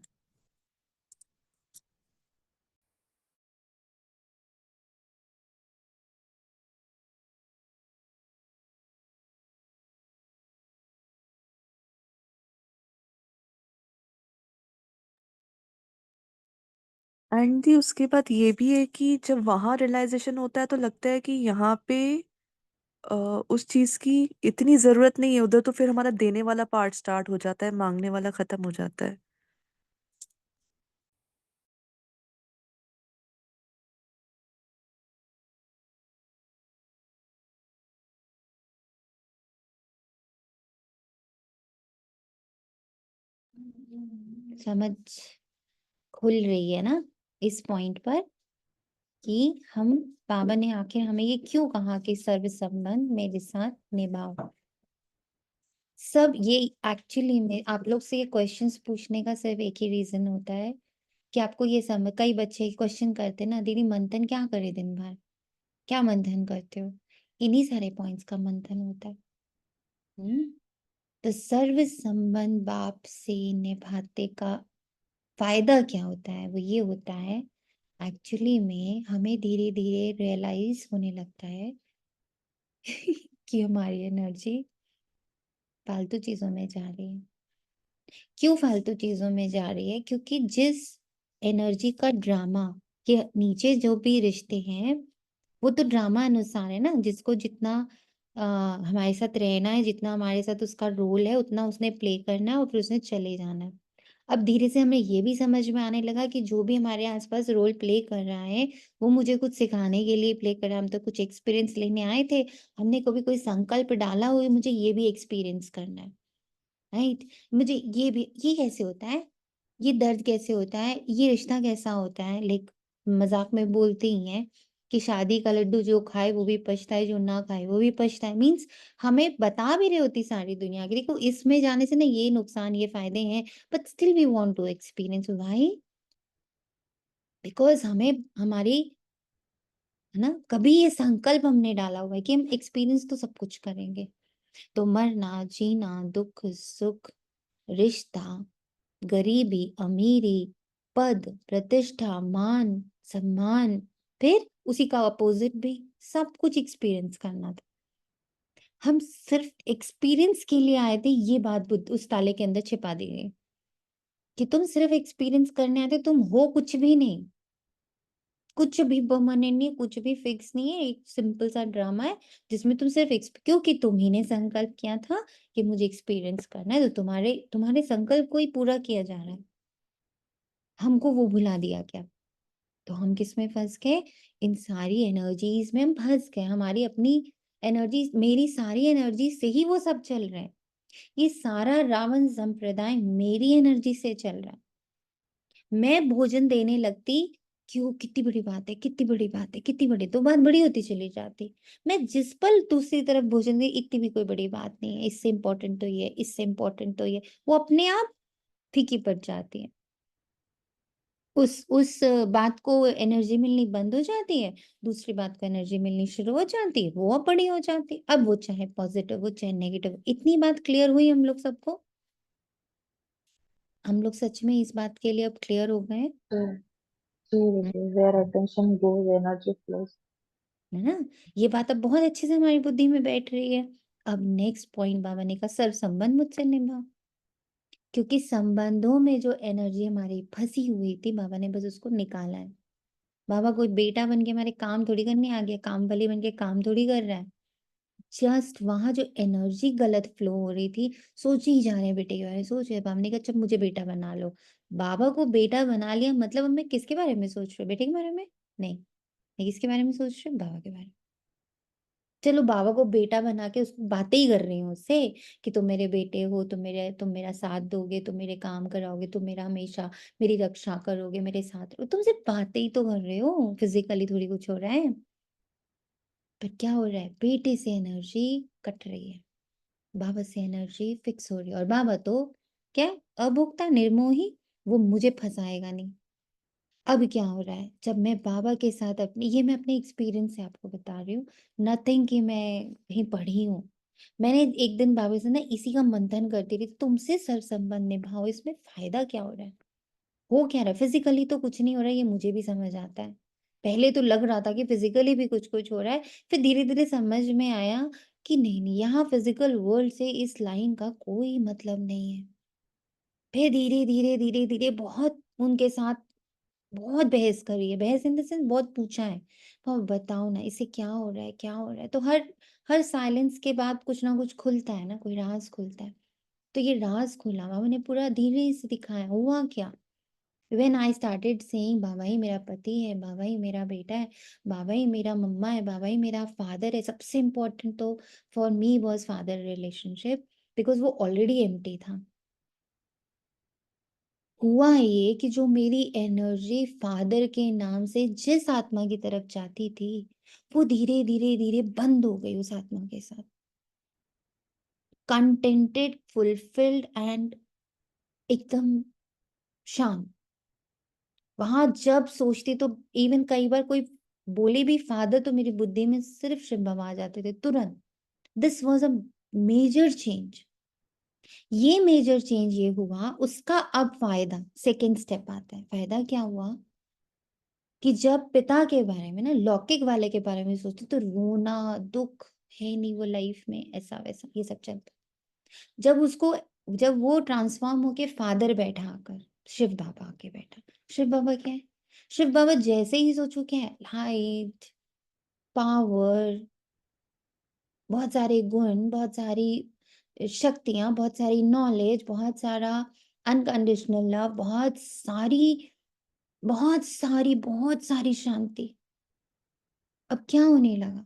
एंड दी उसके बाद ये भी है कि जब वहां रियलाइजेशन होता है तो लगता है कि यहाँ पे अ, उस चीज की इतनी जरूरत नहीं है। उधर तो फिर हमारा देने वाला पार्ट स्टार्ट हो जाता है, मांगने वाला खत्म हो जाता है। समझ खुल रही है ना इस पॉइंट पर कि हम, बाबा ने आखिर हमें ये क्यों कहा कि सर्व संबंध मेरे साथ निभाओ। सब ये एक्चुअली में आप लोग से ये क्वेश्चंस पूछने का सिर्फ एक ही रीजन होता है कि आपको ये समझ, कई बच्चे क्वेश्चन करते हैं ना, दीदी मंथन क्या करे दिन भर, क्या मंथन करते हो, इन्हीं सारे पॉइंट्स का मंथन होता है। तो सर्व संबंध बाप से निभाते का फायदा क्या होता है, वो ये होता है एक्चुअली में हमें धीरे धीरे रियलाइज होने लगता है कि हमारी एनर्जी फालतू चीजों में जा रही है। क्यों फालतू चीजों में जा रही है? क्योंकि जिस एनर्जी का ड्रामा के नीचे जो भी रिश्ते हैं वो तो ड्रामा अनुसार है ना, जिसको जितना हमारे साथ रहना है, जितना हमारे साथ उसका रोल है उतना उसने प्ले करना है और फिर उसने चले जाना है। अब धीरे से हमें ये भी समझ में आने लगा कि जो भी हमारे आसपास रोल प्ले कर रहा है वो मुझे कुछ सिखाने के लिए प्ले कर रहा है। हम तो कुछ एक्सपीरियंस लेने आए थे, हमने कभी कोई संकल्प डाला हो मुझे ये भी एक्सपीरियंस करना है, राइट? मुझे ये कैसे होता है, ये दर्द कैसे होता है, ये रिश्ता कैसा होता है। लाइक मजाक में बोलते ही हैं कि शादी का लड्डू जो खाए वो भी पछताए, जो ना खाए वो भी पछताए। मीन्स हमें बता भी रही होती सारी दुनिया की, देखो इसमें जाने से ना ये नुकसान ये फायदे हैं, but still we want to experience. Why? Because हमें हमारी, है ना, कभी ये संकल्प हमने डाला हुआ है कि हम एक्सपीरियंस तो सब कुछ करेंगे। तो मरना, जीना, दुख सुख, रिश्ता, गरीबी, अमीरी, पद, प्रतिष्ठा, मान, सम्मान, फिर उसी का अपोजिट भी, सब कुछ एक्सपीरियंस करना था। हम सिर्फ एक्सपीरियंस के लिए आए थे, ये बात बुद्ध उस ताले के अंदर छिपा दी गई कि तुम सिर्फ एक्सपीरियंस करने आए थे, तुम हो कुछ भी नहीं, कुछ भी परमानेंट नहीं, कुछ भी फिक्स नहीं है। एक सिंपल सा ड्रामा है जिसमें तुम सिर्फ क्योंकि तुम्ही ने संकल्प किया था कि मुझे एक्सपीरियंस करना है, तो तुम्हारे तुम्हारे संकल्प को ही पूरा किया जा रहा है। हमको वो भुला दिया क्या? तो हम किस में फंस गए? इन सारी एनर्जीज में हम फंस गए, हमारी अपनी एनर्जी, मेरी सारी एनर्जी से ही वो सब चल रहे हैं। ये सारा रावण संप्रदाय मेरी एनर्जी से चल रहा है। मैं भोजन देने लगती, क्यों, कितनी बड़ी बात है, कितनी बड़ी बात है, कितनी बड़ी, तो बात बड़ी होती चली जाती। मैं जिस पल दूसरी तरफ भोजन दी, इतनी भी कोई बड़ी बात नहीं है, इससे इम्पोर्टेंट तो ये, इससे इम्पोर्टेंट तो ये, वो अपने आप फीकी पड़ जाती है। उस बात को एनर्जी मिलनी बंद हो जाती है, दूसरी बात को एनर्जी मिलनी शुरू हो जाती है, वो अब बड़ी हो जाती है। अब वो चाहे पॉजिटिव हो चाहे नेगेटिव। इतनी बात क्लियर हुई हम लोग सबको? हम लोग सच में इस बात के लिए अब क्लियर हो गए, जी दीदी, where attention goes energy flows। है ना? ये बात अब बहुत अच्छे से हमारी बुद्धि में बैठ रही है। अब नेक्स्ट पॉइंट बाबा ने कहा, सर्व संबंध मुझसे निभा। क्योंकि संबंधों में जो एनर्जी हमारी फंसी हुई थी, बाबा ने बस उसको निकाला है। बाबा कोई बेटा बन के हमारे काम थोड़ी करने आ गया, काम वाली बन के काम थोड़ी कर रहा है। जस्ट वहां जो एनर्जी गलत फ्लो हो रही थी, सोचे ही जा रहे हैं बेटे के बारे में, सोच रहे। बाबा ने कहा, जब मुझे बेटा बना लो। बाबा को बेटा बना लिया, मतलब अब मैं किसके बारे में सोच रही हूँ? बेटे के बारे में नहीं, मैं किसके बारे में सोच रही हूँ? बाबा के बारे में। चलो बाबा को बेटा बना के उसको बातें ही कर रही हूँ उससे कि तुम मेरे बेटे हो, तुम मेरा साथ दोगे, तुम मेरे काम कराओगे, तुम मेरा हमेशा मेरी रक्षा करोगे, मेरे साथ रहो। तुम सिर्फ बातें ही तो कर रहे हो, फिजिकली थोड़ी कुछ हो रहा है। पर क्या हो रहा है? बेटे से एनर्जी कट रही है, बाबा से एनर्जी फिक्स हो रही है। और बाबा तो क्या, अभोक्ता निर्मोही, वो मुझे फंसाएगा नहीं। अब क्या हो रहा है, जब मैं बाबा के साथ अपनी, ये मैं अपने एक्सपीरियंस से आपको बता रही हूँ, नथिंग कि मैं कहीं पढ़ी हूँ। मैंने एक दिन बाबा से ना इसी का मंथन करती रही, तुमसे सर संबंध निभाओ, इसमें फायदा क्या हो रहा है, हो क्या रहा है? फिजिकली तो कुछ नहीं हो रहा है, ये मुझे भी समझ आता है। पहले तो लग रहा था कि फिजिकली भी कुछ कुछ हो रहा है, फिर धीरे धीरे समझ में आया कि नहीं नहीं, यहाँ फिजिकल वर्ल्ड से इस लाइन का कोई मतलब नहीं है। फिर धीरे धीरे धीरे धीरे बहुत उनके साथ बहुत बहस करी है, बहस इन द सेंस बहुत पूछा है, तो बताओ ना इसे क्या हो रहा है, क्या हो रहा है? तो हर हर साइलेंस के बाद कुछ ना कुछ खुलता है ना, कोई राज खुलता है। तो ये राज खुला, बाबा ने पूरा धीरे से दिखाया, हुआ क्या। व्हेन आई स्टार्टेड सेइंग बाबा ही मेरा पति है, बाबा ही मेरा बेटा है, बाबा ही मेरा मम्मा है, बाबा ही मेरा फादर है, सबसे इम्पोर्टेंट तो for me was father relationship, because वो ऑलरेडी एम्प्टी था। हुआ ये कि जो मेरी एनर्जी फादर के नाम से जिस आत्मा की तरफ जाती थी, वो धीरे धीरे धीरे बंद हो गई उस आत्मा के साथ। कंटेंटेड, फुलफिल्ड एंड एकदम शांत। वहां जब सोचती तो इवन कई बार कोई बोले भी फादर, तो मेरी बुद्धि में सिर्फ शिव बाबा आ जाते थे तुरंत। This was a major change. ये मेजर चेंज ये हुआ, उसका अब फायदा सेकेंड स्टेप आता है। फायदा क्या हुआ कि जब पिता के बारे में ना, लौकिक वाले के बारे में सोचते तो रोना, दुख है नहीं वो लाइफ में, ऐसा वैसा ये सब चलता। जब उसको, जब वो ट्रांसफॉर्म होके फादर बैठा आकर, शिव बाबा आके बैठा। शिव बाबा क्या है? शिव बाबा जैसे ही सोचो क्या है, लाइट, पावर, बहुत सारे गुण, बहुत सारी शक्तियां, बहुत सारी नॉलेज, बहुत सारा अनकंडीशनल लव, बहुत सारी शांति। अब क्या होने लगा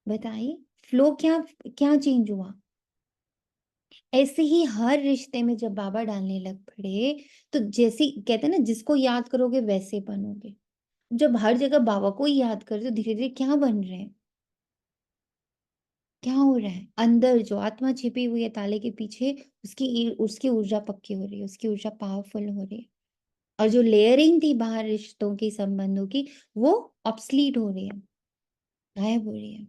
बताइए? फ्लो क्या, क्या चेंज हुआ? ऐसे ही हर रिश्ते में जब बाबा डालने लग पड़े, तो जैसे कहते हैं ना, जिसको याद करोगे वैसे बनोगे। जब हर जगह बाबा को ही याद कर, तो धीरे धीरे क्या बन रहे हैं, क्या हो रहा है? अंदर जो आत्मा छिपी हुई है ताले के पीछे, उसकी ऊर्जा पक्की हो रही है, उसकी ऊर्जा पावरफुल हो रही है। और जो लेयरिंग थी बाहर रिश्तों की, संबंधों की, वो ऑब्सलीट हो रही है, गायब हो रही है।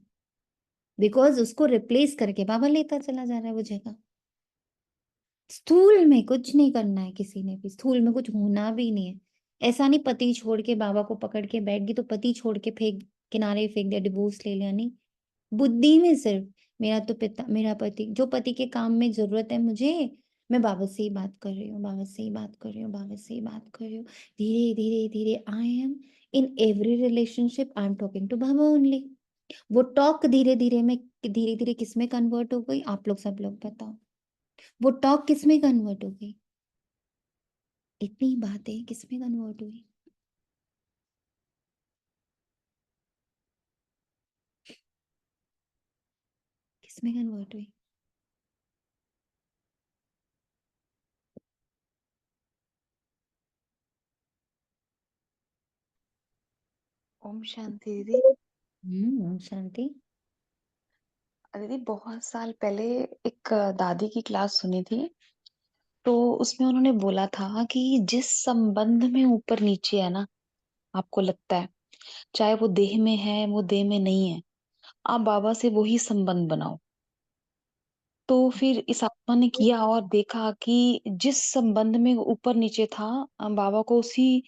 बिकॉज उसको रिप्लेस करके बाबा लेता चला जा रहा है वो जगह। स्थूल में कुछ नहीं करना है किसी ने भी, स्थूल में कुछ होना भी नहीं है। ऐसा नहीं पति छोड़ के बाबा को पकड़ के बैठ गई तो पति छोड़ के फेंक, किनारे फेंक दिया, डिवोर्स ले लिया, नहीं। बुद्धि में सिर्फ मेरा तो पिता, मेरा पति, जो पति के काम में जरूरत है मुझे, मैं बाबा से ही बात कर रही हूँ, बाबा से ही बात कर रही हूँ, बाबा से ही बात कर रही हूँ। धीरे धीरे धीरे I am in every relationship, I am talking to Baba only. वो टॉक धीरे धीरे में, धीरे धीरे किस में कन्वर्ट हो गई, आप लोग सब लोग बताओ। वो टॉक किस में कन्वर्ट हो गई? इतनी बातें किस में कन्वर्ट हुई? किसमें कन्वर्ट हुई? ओम शांति दीदी। ओम शांति। दीदी बहुत साल पहले एक दादी की क्लास सुनी थी, तो उसमें उन्होंने बोला था कि जिस संबंध में ऊपर नीचे है ना, आपको लगता है चाहे वो देह में है वो देह में नहीं है, आप बाबा से वही संबंध बनाओ। तो फिर इस आत्मा ने किया और देखा कि जिस संबंध में ऊपर नीचे था, बाबा को उसी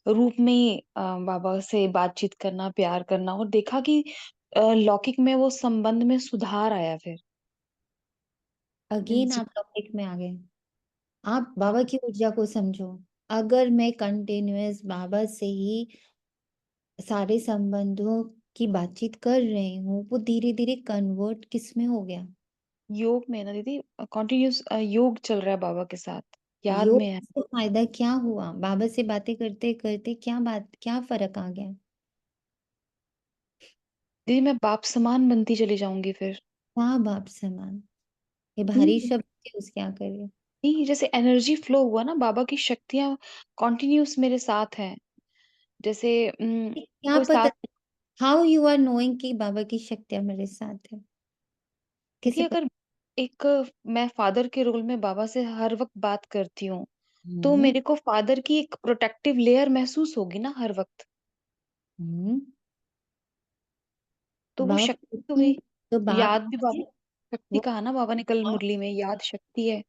रूप में ही बाबा से बातचीत करना, प्यार करना, और देखा कि लौकिक में वो संबंध में सुधार आया फिर। अगेन जी। आप टॉपिक में आ गए। आप बाबा की ऊर्जा को समझो। अगर मैं कंटिन्यूअस बाबा से ही सारे संबंधों की बातचीत कर रही हूँ, वो धीरे धीरे कन्वर्ट किस में हो गया? योग में ना दीदी, कॉन्टिन्यूस योग चल रहा है बाबा के साथ, याद योग में है। से फायदा क्या हुआ? बाबा से बातें करते करते क्या फर्क आ गया? दीदी मैं बाप समान बनती चली जाऊंगी फिर। क्या बाप समान? ये भारी नहीं शब्द यूज क्या कर रहे हो? नहीं, जैसे एनर्जी फ्लो हुआ ना, बाबा की शक्तियां कॉन्टिन्यूस मेरे साथ हैं। जैसे क्या कोई पता? साथ, हाउ यू आर नोइंग कि बाबा की शक्तियां मेरे साथ है? क्योंकि कैसे पता? अगर एक मैं फादर के रोल में बाबा से हर वक्त बात करती हूँ, तो हम्म मेरे को फादर की एक प्रोटेक्टिव लेयर महसूस होगी ना हर वक्त। हम्म तो वो बाबा शक्ति हो की गई। जो बात याद भी है, बाबा, शक्ति वो कहा ना बाबा ने कल मुरली में, याद शक्ति है।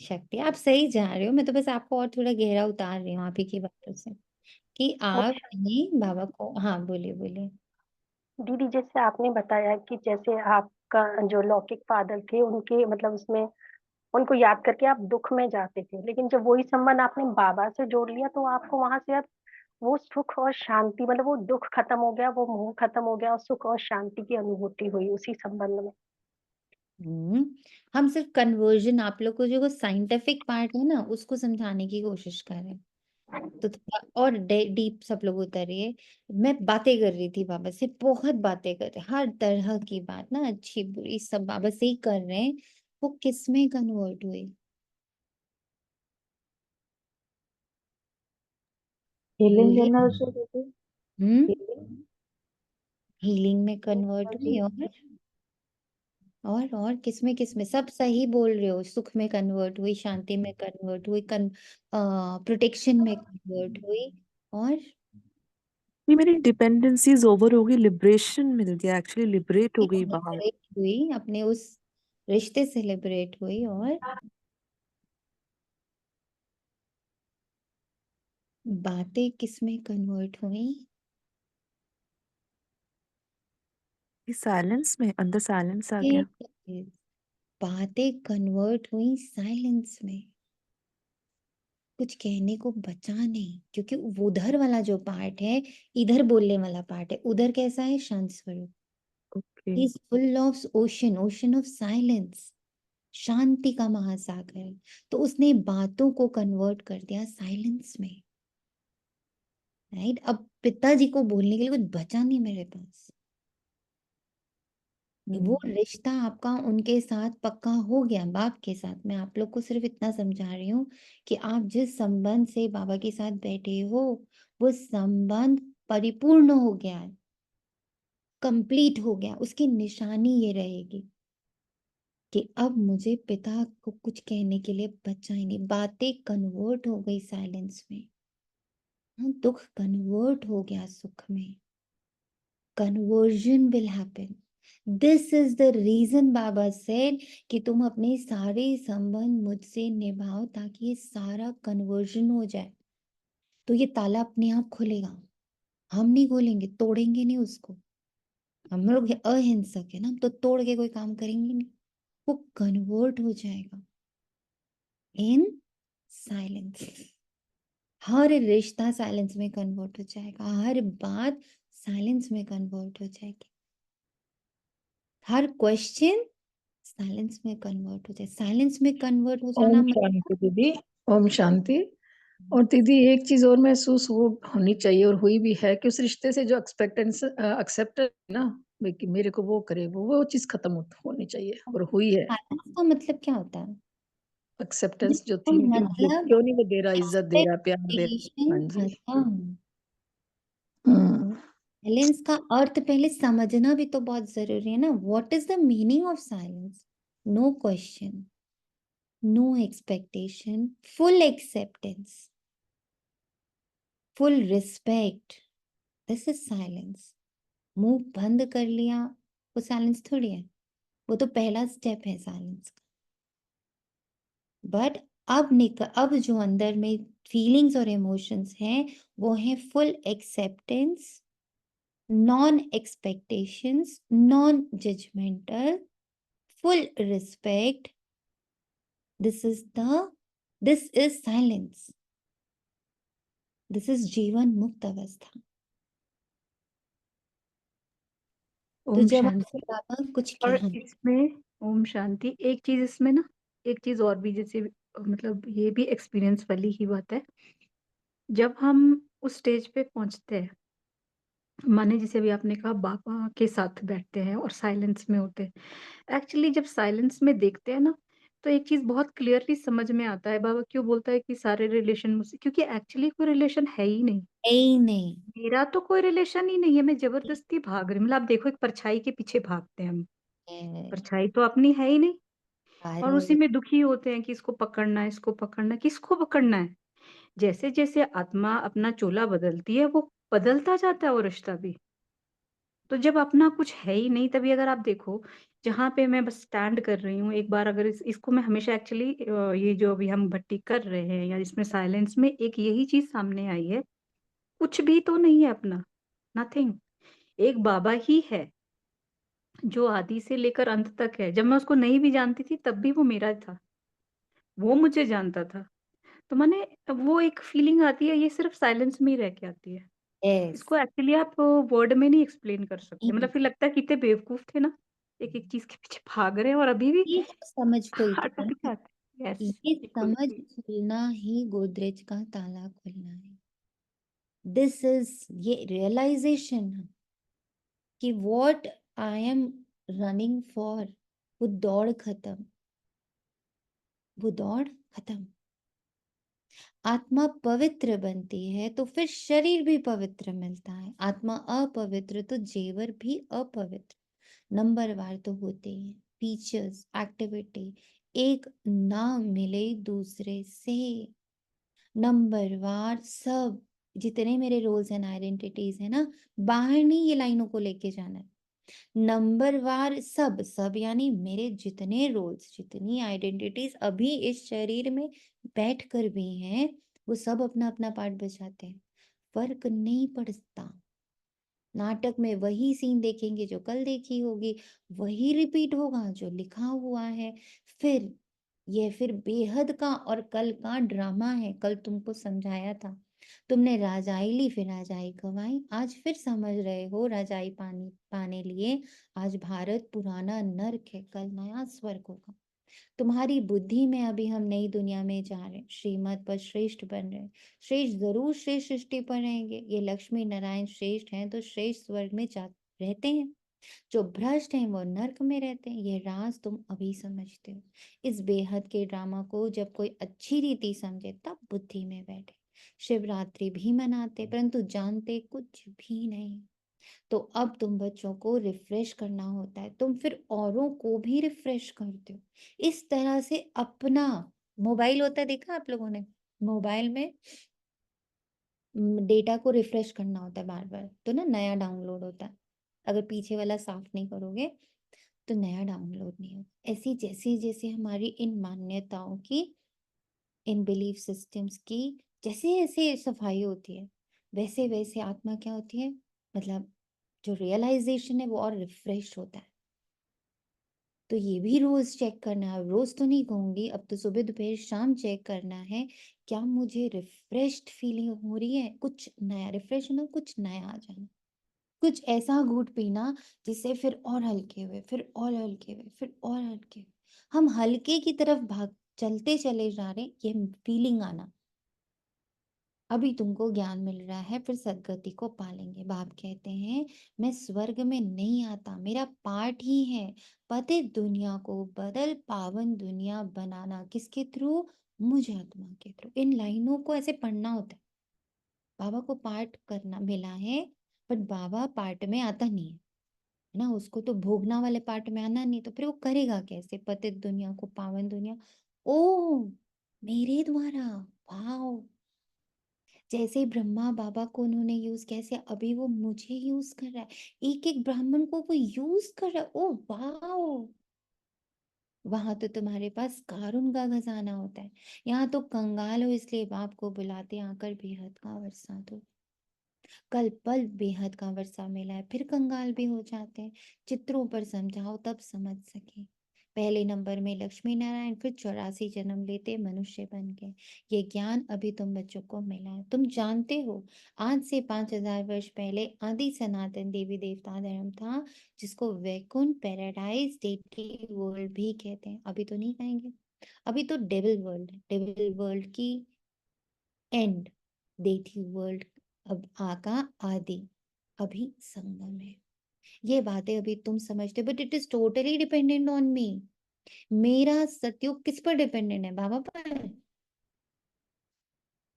शक्ति। आप सही जा रहे हो, मैं तो बस आपको और थोड़ा गहरा उतार रही हूँ आप ही की बातों से कि और आप नहीं बाबा को। हाँ बोलिए बोलिए। दीदी जैसे आपने बताया कि जैसे आपका जो लौकिक फादर थे उनके मतलब उसमें उनको याद करके आप दुख में जाते थे, लेकिन जब वही संबंध आपने बाबा से जोड़ लिया तो आपको वहां से अब वो सुख और शांति, मतलब वो दुख खत्म हो गया, वो मोह खत्म हो गया और सुख और शांति की अनुभूति हुई उसी संबंध में। हम्म हम सिर्फ कन्वर्जन, आप लोग को जो साइंटिफिक पार्ट है ना उसको समझाने की कोशिश कर रहे हैं, तो थोड़ा और डीप सब लोग उतरिए। मैं बातें कर रही थी बाबा से, बहुत बातें कर रहे, हर तरह की बात ना, अच्छी बुरी सब बाबा से ही कर रहे हैं। वो किस में कन्वर्ट हुई? हीलिंग बोलिए। एनर्जी दीदी। हम्म healing हीलिंग में कन्वर्ट हुई, energy। और किस में सब सही बोल रहे हो। सुख में कन्वर्ट हुई, शांति में कन्वर्ट हुई, प्रोटेक्शन में कन्वर्ट हुई, और ये मेरी डिपेंडेंसीज ओवर हो गई, लिबरेशन मिल गया, एक्चुअली लिबरेट हो गई बाहर। लिबरेट हुई, अपने उस रिश्ते से लिबरेट हुई, और बातें किस में कन्वर्ट हुई? साइलेंस में, अंदर साइलेंस आ गया। ये बातें कन्वर्ट हुई साइलेंस में। कुछ कहने को बचा नहीं, क्योंकि वो उधर वाला जो पार्ट है, इधर बोलने वाला पार्ट है। उधर कैसा है? शांत स्वरूप। Okay. He is full of ocean, ocean of silence, शांति का महासागर है। तो उसने बातों को कन्वर्ट कर दिया साइलेंस में, राइट? अब पिताजी को बोलने के लिए कुछ बचा नहीं मेरे पास। वो रिश्ता आपका उनके साथ पक्का हो गया, बाप के साथ। मैं आप लोग को सिर्फ इतना समझा रही हूँ कि आप जिस संबंध से बाबा के साथ बैठे हो, वो संबंध परिपूर्ण हो गया है, कंप्लीट हो गया। उसकी निशानी ये रहेगी कि अब मुझे पिता को कुछ कहने के लिए बचा ही नहीं। बातें कन्वर्ट हो गई साइलेंस में, हाँ, दुख कन्वर्ट हो गया सुख में। Conversion will happen. This is the reason Baba said कि तुम अपने सारे संबंध मुझसे निभाओ, ताकि ये सारा कन्वर्जन हो जाए। तो ये ताला अपने आप खुलेगा। हम नहीं खोलेंगे, तोड़ेंगे नहीं उसको। हम लोग अहिंसक है ना, हम तो तोड़ के कोई काम करेंगे नहीं। वो कन्वर्ट हो जाएगा इन साइलेंस। हर रिश्ता साइलेंस में कन्वर्ट हो जाएगा, हर बात साइलेंस में कन्वर्ट हो जाएगी, हर क्वेश्चन साइलेंस में कन्वर्ट हो जाए। साइलेंस में कन्वर्ट हो जाना ओम मतलब शांति दीदी। ओम शांति। और दीदी एक चीज और महसूस होनी चाहिए और हुई भी है कि उस रिश्ते से जो एक्सपेक्टेंस एक्सेप्टेंस ना, कि मेरे को वो करे, वो चीज खत्म होनी चाहिए और हुई है। साइलेंस का मतलब क्या होता है? एक्सेप्टेंस जो तो थी कि मतलब क्यों नहीं वो दे रहा, इज्जत दे रहा, प्यार दे रहा। एक्सपेक्टेशन हाँ जी। खत्म। हम्म। साइलेंस का अर्थ पहले समझना भी तो बहुत जरूरी है ना। What is the meaning of silence? No question, no expectation, full acceptance, full respect, this is silence. मुंह बंद कर लिया वो साइलेंस थोड़ी है, वो तो पहला स्टेप है साइलेंस का। बट अब जो अंदर में फीलिंग्स और इमोशंस हैं वो है full acceptance, non expectations, non judgmental, full respect. This is silence. This is जीवन मुक्त अवस्था। तो ओम जब आपके शांति। बाबा कुछ और कहें, इसमें ओम शांति, एक चीज इसमें ना, एक चीज और भी, जैसे मतलब ये भी एक्सपीरियंस वाली ही बात है। जब हम उस स्टेज पे पहुंचते हैं, माने जैसे अभी आपने कहा बाबा के साथ बैठते हैं और साइलेंस में होते हैं। एक्चुअली जब साइलेंस में देखते हैं ना, तो एक चीज बहुत क्लियरली समझ में आता है बाबा क्यों बोलता है कि सारे रिलेशन मुझसे, क्योंकि एक्चुअली कोई रिलेशन है ही नहीं। नहीं नहीं, मेरा तो कोई रिलेशन ही नहीं है, मैं जबरदस्ती भाग रही, मतलब आप देखो एक परछाई के पीछे भागते हैं हम, परछाई तो अपनी है ही नहीं, और उसी अरे में दुखी होते हैं कि इसको पकड़ना है, इसको पकड़ना है, किसको पकड़ना है। जैसे जैसे आत्मा अपना चोला बदलती है, वो बदलता जाता है वो रिश्ता भी। तो जब अपना कुछ है ही नहीं, तभी अगर आप देखो, जहाँ पे मैं बस स्टैंड कर रही हूँ, एक बार अगर इसको मैं हमेशा एक्चुअली, ये जो अभी हम भट्टी कर रहे हैं या इसमें साइलेंस में एक यही चीज सामने आई है, कुछ भी तो नहीं है अपना, नथिंग। एक बाबा ही है जो आदि से लेकर अंत तक है। जब मैं उसको नहीं भी जानती थी तब भी वो मेरा था, वो मुझे जानता था। तो माने वो एक फीलिंग आती है, ये सिर्फ साइलेंस में ही रह के आती है। यस, इसको एक्चुअली आप वर्ड में नहीं एक्सप्लेन कर सकते, मतलब फिर लगता है कितने बेवकूफ थे ना, एक एक चीज के पीछे भाग रहे हैं और अभी भी ये समझ खुलती है अटक ना, जाते हैं। यस, ये बिल्कुल समझ बिल्कुल। खुलना ही गोदरेज का ताला खुलना है। दिस इज, ये रियलाइजेशन कि what I am running for, वो दौड़ खत्म, वो दौड़ खत्म। आत्मा पवित्र बनती है तो फिर शरीर भी पवित्र मिलता है। आत्मा अपवित्र तो जेवर भी अपवित्र, नंबरवार तो होते ही हैं। फीचर्स, एक्टिविटी एक ना मिले दूसरे से, नंबरवार सब, जितने मेरे रोल्स एंड आइडेंटिटीज है ना, बाहर नहीं ये लाइनों को लेके जाना है। नंबरवार सब सब यानी मेरे जितने रोल्स, जितनी आइडेंटिटीज अभी इस शरीर में बैठ कर भी हैं, वो सब अपना अपना पार्ट बजाते हैं। फर्क नहीं पड़ता। नाटक में वही सीन देखेंगे जो कल देखी होगी, वही रिपीट होगा जो लिखा हुआ है। फिर ये फिर बेहद का और कल का ड्रामा है। कल तुमको समझाया था, तुमने राजाई ली फिर राजाई गवाई, आज फिर समझ रहे हो राजाई पाने लिए। आज भारत पुराना नर्क है, कल नया स्वर्ग होगा। तुम्हारी बुद्धि में अभी हम नई दुनिया में जा रहे हैं, श्रीमत पर श्रेष्ठ बन रहे हैं। श्रेष्ठ जरूर श्रेष्ठ सृष्टि पर रहेंगे। ये लक्ष्मी नारायण श्रेष्ठ हैं तो श्रेष्ठ स्वर्ग में जा रहते हैं, जो भ्रष्ट हैं वो नर्क में रहते हैं। ये राज तुम अभी समझते हो। इस बेहद के ड्रामा को जब कोई अच्छी रीति समझे तब बुद्धि में बैठे। शिवरात्रि भी मनाते परंतु जानते कुछ भी नहीं। तो अब तुम बच्चों को रिफ्रेश करना होता है, तुम फिर औरों को भी रिफ्रेश करते हो। इस तरह से अपना मोबाइल होता है, देखा आप लोगों ने, मोबाइल में डेटा को रिफ्रेश करना होता है बार बार, तो ना नया डाउनलोड होता है। अगर पीछे वाला साफ नहीं करोगे तो नया डाउनलोड नहीं होगा। ऐसी जैसी जैसे हमारी इन मान्यताओं की, इन बिलीफ सिस्टम्स की जैसे जैसे सफाई होती है, वैसे वैसे आत्मा क्या होती है, मतलब जो रियलाइजेशन है वो और रिफ्रेश होता है। तो ये भी रोज चेक करना है, रोज तो नहीं कहूंगी, अब तो सुबह दोपहर शाम चेक करना है, क्या मुझे रिफ्रेश्ड फीलिंग हो रही है। कुछ नया रिफ्रेश होना, कुछ नया आ जाना, कुछ ऐसा घूट पीना जिससे फिर और हल्के हुए, फिर और हल्के हुए, फिर और हल्के हुए। हम हल्के की तरफ भाग चलते चले जा रहे हैं, ये फीलिंग आना। अभी तुमको ज्ञान मिल रहा है, फिर सदगति को पालेंगे। बाप कहते हैं मैं स्वर्ग में नहीं आता, मेरा पाठ ही है पतित दुनिया को बदल पावन दुनिया बनाना। किसके थ्रू? मुझ आत्मा के थ्रू। इन लाइनों को ऐसे पढ़ना होता है। बाबा को पाठ करना मिला है, बट बाबा पाठ में आता नहीं है ना, उसको तो भोगना वाले पाठ में आना नहीं, तो फिर वो करेगा कैसे? पतित दुनिया को पावन दुनिया। ओ, मेरे द्वारा। वाओ, जैसे ब्रह्मा बाबा को उन्होंने यूज, कैसे अभी वो मुझे यूज कर रहा है, एक एक ब्राह्मण को वो यूज कर रहा है। ओ वाओ, वहां तो तुम्हारे पास कारुण का खजाना होता है, यहाँ तो कंगाल हो इसलिए बाप को बुलाते आकर बेहद का वर्षा दो। कल पल बेहद का वर्षा मिला है, फिर कंगाल भी हो जाते हैं। चित्रों पर समझाओ तब समझ सके। पहले नंबर में लक्ष्मी नारायण, फिर 84 जन्म लेते मनुष्य बन गए। ये ज्ञान अभी तुम बच्चों को मिला है। तुम जानते हो आज से 5000 वर्ष पहले आदि सनातन देवी देवता धर्म था, जिसको वैकुंठ पैराडाइज डेटी वर्ल्ड भी कहते हैं। अभी तो नहीं कहेंगे, अभी तो डेविल वर्ल्ड है। डेविल वर्ल्ड की एंड, देती वर्ल्ड अब आका आदि, अभी संगम है। ये बातें अभी तुम समझते, but it is totally dependent on me. मेरा सतयुग किस पर डिपेंडेंट है? बाबा पर।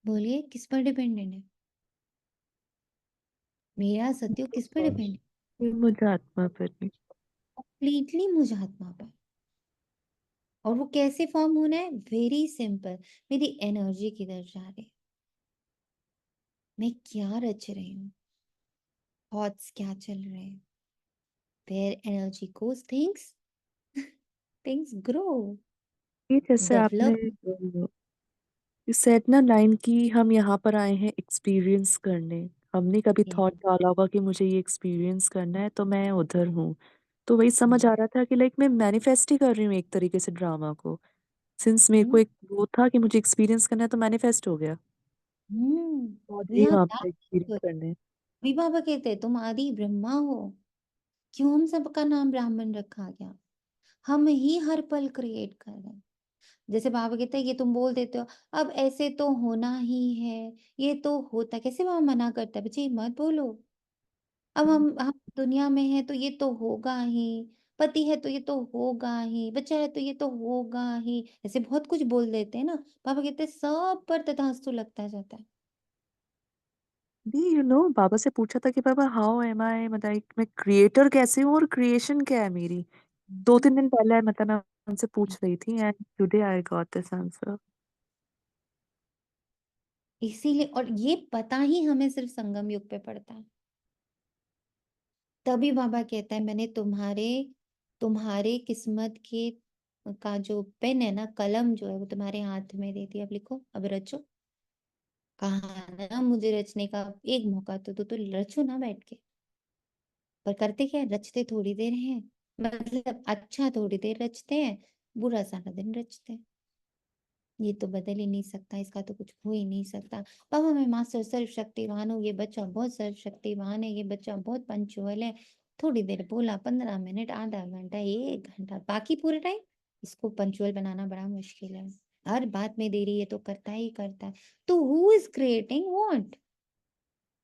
बोलिए किस पर डिपेंडेंट है? मेरा सतयुग किस पर डिपेंडेंट? ये मुझे आत्मा पर भी। कंप्लीटली मुझ आत्मा पर। और वो कैसे फॉर्म होना है? Very simple. मेरी एनर्जी किधर जा रही है, मैं क्या रच रही हूँ, थॉट्स क्या चल रहे हैं, where energy goes, things grow, ये जैसे आपने develop. सेड ना लाइन की, हम यहाँ पर आए हैं एक्सपीरियंस करने। हमने कभी Yeah. थॉट डाला होगा कि मुझे ये एक्सपीरियंस करना है तो मैं उधर हूँ। तो वही समझ आ रहा था कि लाइक मैं मैनिफेस्ट ही कर रही हूँ एक तरीके से ड्रामा को। सिंस मेरे को Hmm. एक वो था कि मुझे एक्सपीरियंस करना है तो मैनिफेस्ट हो गया। We बॉडी are वहां that पर एक्सपीरियंस good. करने। अभी बाबा कहते हैं तुम आदि ब्रह्मा हो। क्यों हम सबका नाम ब्राह्मण रखा गया? हम ही हर पल क्रिएट कर रहे हैं। जैसे बाबा कहते हैं ये तुम बोल देते हो अब ऐसे तो होना ही है, ये तो होता है। कैसे बाबा मना करता है, बच्चे ये मत बोलो। अब हम दुनिया में हैं तो ये तो होगा ही, पति है तो ये तो होगा ही, बच्चा है तो ये तो होगा ही, ऐसे बहुत कुछ बोल देते हैं ना। पापा कहते हैं सब पर तथास्तु लगता जाता है। दी बाबा से पूछा था कि बाबा हाउ एम आई, मतलब मैं क्रिएटर कैसे हूँ और क्रिएशन क्या है मेरी। 2-3 दिन पहले मतलब मैं उनसे पूछ रही थी and today I got this answer. इसीलिए, और ये पता ही हमें सिर्फ संगम युग पे पड़ता है। तभी बाबा कहता है मैंने तुम्हारे तुम्हारे किस्मत के का जो पेन है ना, कलम जो है वो तुम्हारे हाथ में दे दी, अब लिखो, अब रचो। कहा ना मुझे रचने का एक मौका तो रचो ना बैठ के। पर करते क्या है? रचते थोड़ी देर हैं, मतलब अच्छा थोड़ी देर रचते हैं, बुरा सारा दिन रचते हैं। ये तो बदल ही नहीं सकता, इसका तो कुछ हो ही नहीं सकता। पापा मैं मास्टर सर्वशक्तिवान हूँ, ये बच्चा बहुत सर्वशक्तिवान है, ये बच्चा बहुत पंचुअल है। थोड़ी देर बोला, 15 मिनट, आधा घंटा, 1 घंटा, बाकी पूरे टाइम इसको पंचुअल बनाना बड़ा मुश्किल है। हर बात में देरी है तो करता ही करता है। तो हु इज क्रिएटिंग व्हाट?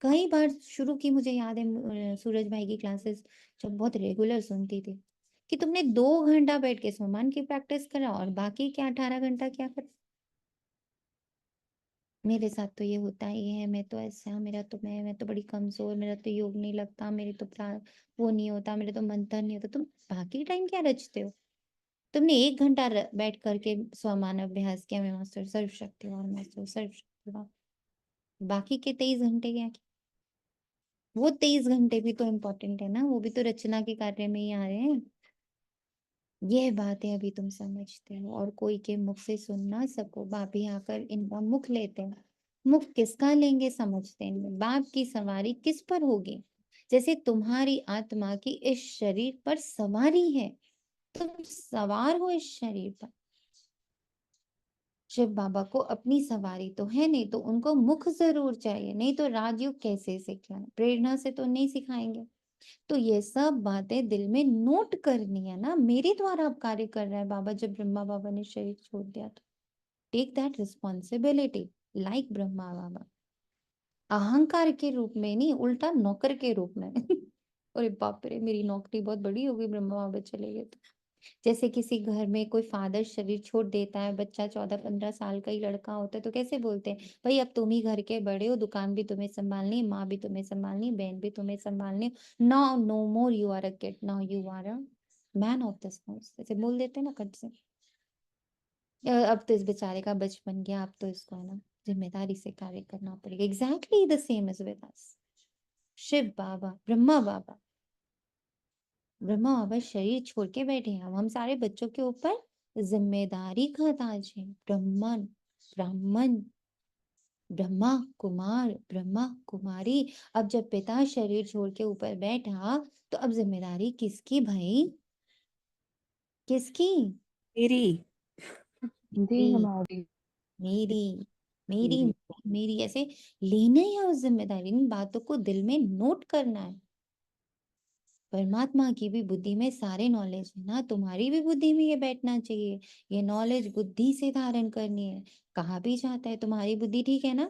कई बार शुरू की, मुझे याद है सूरज भाई की क्लासेस जब बहुत रेगुलर सुनती थी, कि तुमने 2 घंटा बैठ के सुमन की प्रैक्टिस करा और बाकी क्या 18 घंटा क्या कर। मेरे साथ तो ये होता ही है, मैं तो ऐसा, मेरा तो मैं तो बड़ी कमजोर, मेरा तो योग नहीं लगता, मेरे तो वो नहीं होता, मेरे तो मंथन नहीं होता। तुम बाकी टाइम क्या रचते हो? तुमने 1 घंटा बैठ करके स्वमान अभ्यास किया, मैं मास्टर सर्वशक्तिवान, मास्टर सर्वशक्तिवान। बाकी के 23 घंटे क्या? वो 23 घंटे भी तो इम्पोर्टेंट है ना, वो भी तो रचना के कार्य में ही आ रहे हैं। यह बातें अभी तुम समझते हो, और कोई के मुख से सुन ना सको, बाप ही आकर इनका मुख लेते हैं। मुख किसका लेंगे समझते हैं, बाप की सवारी किस पर होगी? जैसे तुम्हारी आत्मा की इस शरीर पर सवारी है, तुम सवार हो इस शरीर पर। शिव बाबा को अपनी सवारी तो है नहीं, तो उनको मुख जरूर चाहिए, नहीं तो राजयोग कैसे सिखाएं? प्रेरणा से तो नहीं सिखाएंगे। तो ये सब बातें दिल में नोट करनी है ना, मेरे द्वारा आप कार्य कर रहे हैं बाबा। जब ब्रह्मा बाबा ने शरीर छोड़ दिया तो take that responsibility, like Brahma Baba. अहंकार के रूप में नहीं, उल्टा नौकर के रूप में। अरे बाप रे, मेरी नौकरी बहुत बड़ी हो गई, ब्रह्मा बाबा चले गए तो। जैसे किसी घर में कोई फादर शरीर छोड़ देता है, बच्चा 14-15 साल का ही लड़का होता है, तो कैसे बोलते हैं, भाई अब तुम ही घर के बड़े हो, दुकान भी तुम्हें संभालनी, माँ भी तुम्हें संभालनी, बहन भी तुम्हें संभालनी, now no more you are a kid, now you are a man of this house, ऐसे बोल देते हैं ना कट से। अब तो इस बेचारे का बचपन गया, अब तो इसको है ना जिम्मेदारी से कार्य करना पड़ेगा। Exactly the same is with us. Shiv Baba, Brahma Baba, Brahma Baba शरीर छोड़ के बैठे हैं, अब हम सारे बच्चों के ऊपर जिम्मेदारी का ताज है। ब्राह्मण, ब्राह्मण, ब्रह्मा कुमार, ब्रह्मा कुमारी। अब जब पिता शरीर छोड़ के ऊपर बैठा, तो अब जिम्मेदारी किसकी भाई, किसकी? मेरी। दी मेरी, हमारी। मेरी, मेरी, मेरी। मेरी, ऐसे लेना है उस जिम्मेदारी, इन बातों को दिल में नोट करना है। परमात्मा की भी बुद्धि में सारे नॉलेज है ना, तुम्हारी भी बुद्धि में ये बैठना चाहिए। ये नॉलेज बुद्धि से धारण करनी है। कहा भी जाता है तुम्हारी बुद्धि ठीक है ना,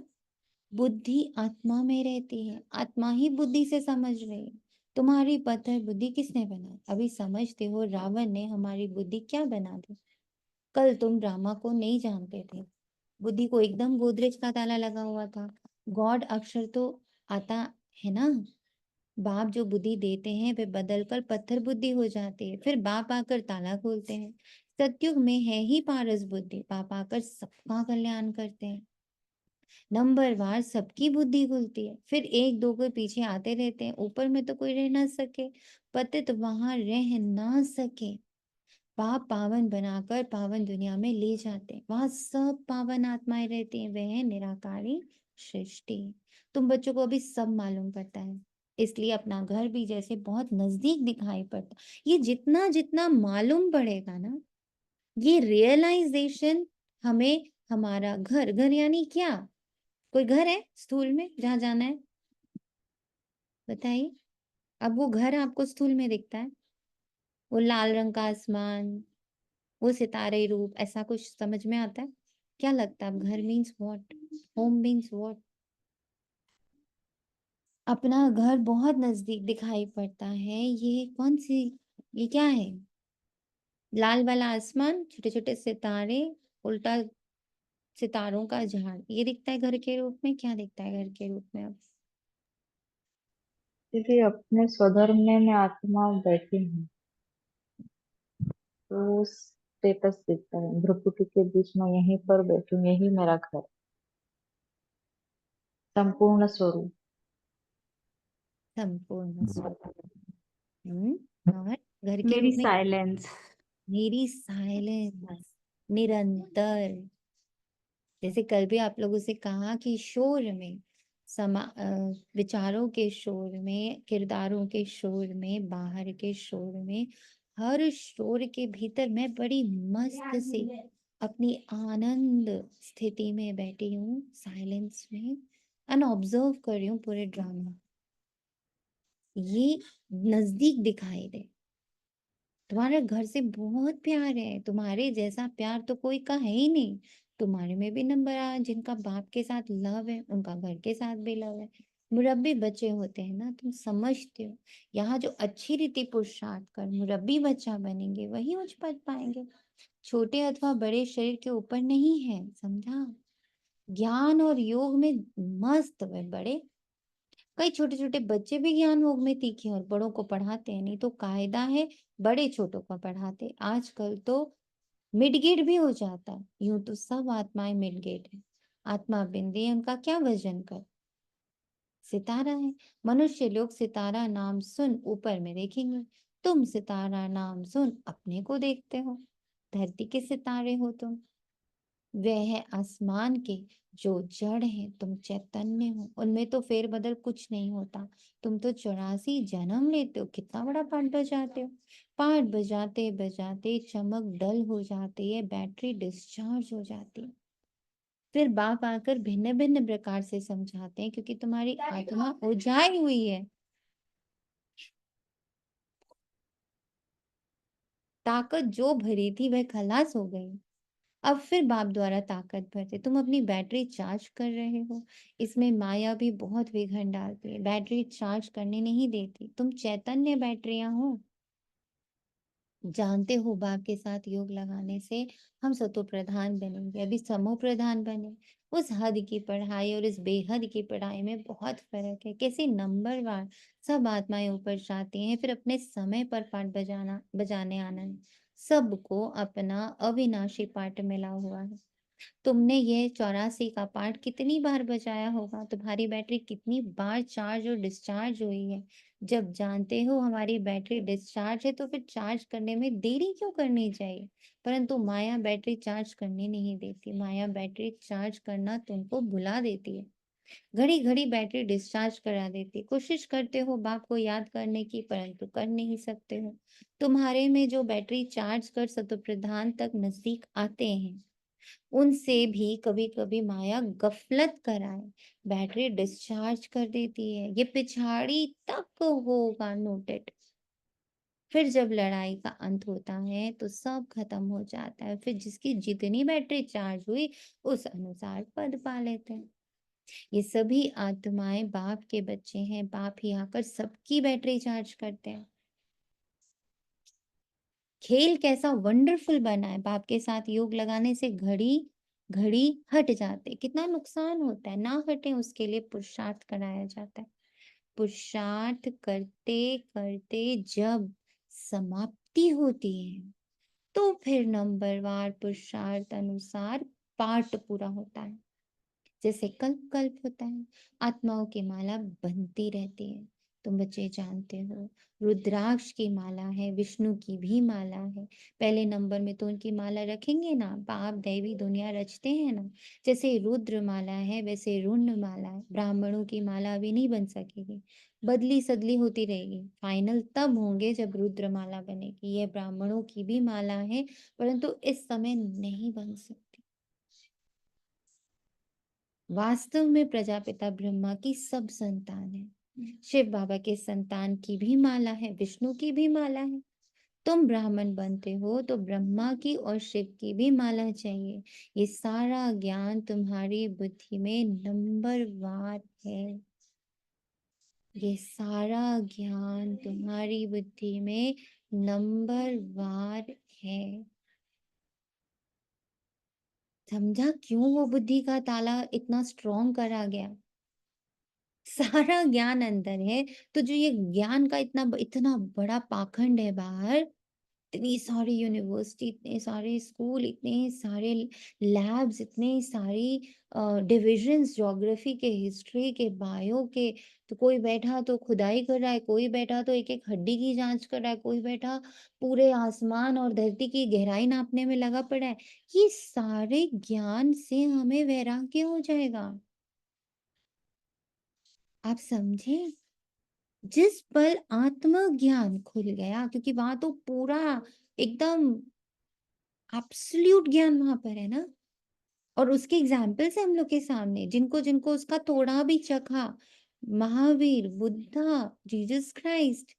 बुद्धि आत्मा में रहती है, आत्मा ही बुद्धि से समझ रही है। तुम्हारी पत्थर बुद्धि किसने बनाई? अभी समझते हो रावण ने हमारी बुद्धि क्या बना दी। कल तुम रामा को नहीं जानते थे, बुद्धि को एकदम गोदरेज का ताला लगा हुआ था। गॉड अक्षर तो आता है ना, बाप जो बुद्धि देते हैं वे बदल कर पत्थर बुद्धि हो जाती है, फिर बाप आकर ताला खोलते हैं। सतयुग में है ही पारस बुद्धि, बाप आकर सबका कल्याण करते हैं। नंबर वार सबकी बुद्धि खुलती है, फिर एक दो के पीछे आते रहते हैं, ऊपर में तो कोई रह ना सके, पतित वहां रह ना सके। पाप पावन बनाकर पावन दुनिया में ले जाते हैं, वहां सब पावन आत्माएं रहती हैं, वह है निराकारी सृष्टि। तुम बच्चों को अभी सब मालूम पड़ता है, इसलिए अपना घर भी जैसे बहुत नजदीक दिखाई पड़ता। ये जितना जितना मालूम पड़ेगा ना, ये रियलाइजेशन हमें, हमारा घर, घर यानी क्या, कोई घर है स्थूल में जहां जाना है, बताइए। अब वो घर आपको स्थूल में दिखता है, वो लाल रंग का आसमान, वो सितारे रूप, ऐसा कुछ समझ में आता है? क्या लगता है अब घर means what, home means what? अपना घर बहुत नजदीक दिखाई पड़ता है। ये कौन सी, ये क्या है? लाल वाला आसमान, छोटे छोटे सितारे, उल्टा सितारों का झाड़, ये दिखता है घर के रूप में। क्या दिखता है घर के रूप में अब? दीदी अपने स्वधर्म में मैं आत्मा बैठी हूँ, तो स्टेटस दिखता है, भ्रुकुटी के बीच में यहीं पर बैठी हूँ, यही मेरा घर, संपूर्ण स्वरूप। संपूर्ण स्वरूप। और घर के मेरी रूप में साइलेंस। मेरी साइलेंस, निरंतर। जैसे कल भी आप लोगों से कहा कि शोर में, विचारों के शोर में, किरदारों के शोर में, बाहर के शोर में, हर शोर के भीतर मैं बड़ी मस्त से अपनी आनंद स्थिति में बैठी हूँ, साइलेंस में, एंड ऑब्जर्व कर रही हूँ पूरे ड्रामा। ये नजदीक दिखाई दे, तुम्हारे घर से बहुत प्यार है, तुम्हारे जैसा प्यार तो कोई का है ही नहीं। तुम्हारे में भी नंबर आ, जिनका बाप के साथ लव है उनका घर के साथ भी लव है। मुरब्बी बच्चे होते हैं ना, तुम समझते हो, यहाँ जो अच्छी रीति पुरुषार्थ कर मुरब्बी बच्चा बनेंगे वही उच्च पद पाएंगे। छोटे अथवा बड़े शरीर के ऊपर नहीं है, समझा? ज्ञान और योग में मस्त वे बड़े। कई छोटे छोटे बच्चे भी ज्ञान योग में तीखे और बड़ों को पढ़ाते हैं, नहीं तो कायदा है बड़े छोटों को पढ़ाते। आजकल तो मिडगेट भी हो जाता है, यूं तो सब आत्माएं मिडगेट है। आत्मा बिंदी है, उनका क्या वजन कर, सितारा है। मनुष्य लोग सितारा नाम सुन ऊपर में देखेंगे, तुम सितारा नाम सुन अपने को देखते हो, धरती के सितारे हो तुम। वह है आसमान के जो जड़ है, तुम चैतन्य हो, उनमें तो फेरबदल कुछ नहीं होता। तुम तो 84 जन्म लेते हो, कितना बड़ा पाठ बजाते हो। पाठ बजाते बजाते चमक डल हो जाती है, बैटरी डिस्चार्ज हो जाती है। फिर बाप आकर भिन्न भिन्न प्रकार से समझाते हैं, क्योंकि तुम्हारी आत्मा उजाई हुई है, ताकत जो भरी थी वह खलास हो गई। अब फिर बाप द्वारा ताकत भरते, तुम अपनी बैटरी चार्ज कर रहे हो। इसमें माया भी बहुत विघन डालती है, बैटरी चार्ज करने नहीं देती। तुम चैतन्य बैटरियां हो। जानते हो बाप के साथ योग लगाने से हम सतो प्रधान बनेंगे, अभी समो प्रधान बने। उस हद की पढ़ाई और इस बेहद की पढ़ाई में बहुत फर्क है। कैसे नंबरवार सब आत्माएं ऊपर जाती हैं, फिर अपने समय पर पाठ बजाने आना है। सबको अपना अविनाशी पाठ मिला हुआ है। तुमने ये 84 का पार्ट कितनी बार बजाया होगा? तुम्हारी बैटरी कितनी बार चार्ज और डिस्चार्ज हुई है? जब जानते हो हमारी बैटरी डिस्चार्ज है तो फिर चार्ज करने में देरी क्यों करनी चाहिए? परंतु माया बैटरी चार्ज करने नहीं देती। माया बैटरी चार्ज करना तुमको भुला देती है। घड़ी घड़ी बैटरी डिस्चार्ज करा देती। कोशिश करते हो बाप को याद करने की, परंतु कर नहीं सकते हो। तुम्हारे में जो बैटरी चार्ज कर सतो प्रधान तक नजदीक आते हैं, उनसे भी कभी कभी माया गफलत कराए, बैटरी डिस्चार्ज कर देती है। ये पिछाड़ी तक होगा नोटेड। फिर जब लड़ाई का अंत होता है तो सब खत्म हो जाता है। फिर जिसकी जितनी बैटरी चार्ज हुई उस अनुसार पद पा लेते हैं। ये सभी आत्माएं बाप के बच्चे हैं। बाप ही आकर सबकी बैटरी चार्ज करते हैं। खेल कैसा वंडरफुल बना है। बाप के साथ योग लगाने से घड़ी घड़ी हट जाते। कितना नुकसान होता है, ना हटे उसके लिए पुरुषार्थ कराया जाता है। पुरुषार्थ करते करते जब समाप्ति होती है तो फिर नंबरवार पुरुषार्थ अनुसार पाठ पूरा होता है। जैसे कल्प कल्प होता है, आत्माओं की माला बनती रहती है। तुम बच्चे जानते हो रुद्राक्ष की माला है, विष्णु की भी माला है। पहले नंबर में तो उनकी माला रखेंगे ना, पाप दैवी दुनिया रचते हैं ना। जैसे रुद्र माला है वैसे रुण्ड माला है। ब्राह्मणों की माला अभी नहीं बन सकेगी, बदली सदली होती रहेगी। फाइनल तब होंगे जब रुद्र माला बनेगी। यह ब्राह्मणों की भी माला है, परंतु इस समय नहीं बन सकती। वास्तव में प्रजापिता ब्रह्मा की सब संतान है। शिव बाबा के संतान की भी माला है, विष्णु की भी माला है। तुम ब्राह्मण बनते हो तो ब्रह्मा की और शिव की भी माला चाहिए। ये सारा ज्ञान तुम्हारी बुद्धि में नंबरवार है। ये सारा ज्ञान तुम्हारी बुद्धि में नंबरवार है। समझा क्यों वो बुद्धि का ताला इतना स्ट्रॉन्ग करा गया? सारा ज्ञान अंदर है। तो जो ये ज्ञान का इतना इतना बड़ा पाखंड है बाहर, इतनी सारी यूनिवर्सिटी, इतने सारे स्कूल, इतने सारे लैब्स, इतने सारी डिविजन्स, ज्योग्राफी के, हिस्ट्री के, बायो के। तो कोई बैठा तो खुदाई कर रहा है, कोई बैठा तो एक एक हड्डी की जांच कर रहा है, कोई बैठा पूरे आसमान और धरती की गहराई नापने में लगा पड़ा है। ये सारे ज्ञान से हमें वैराग्य हो जाएगा। आप समझे? जिस पल आत्मज्ञान खुल गया, क्योंकि वहां तो पूरा एकदम एब्सोल्यूट ज्ञान वहां पर है ना। और उसके एग्जाम्पल्स है हम लोग के सामने, जिनको जिनको उसका थोड़ा भी चखा, Mahavir, Buddha, Jesus Christ,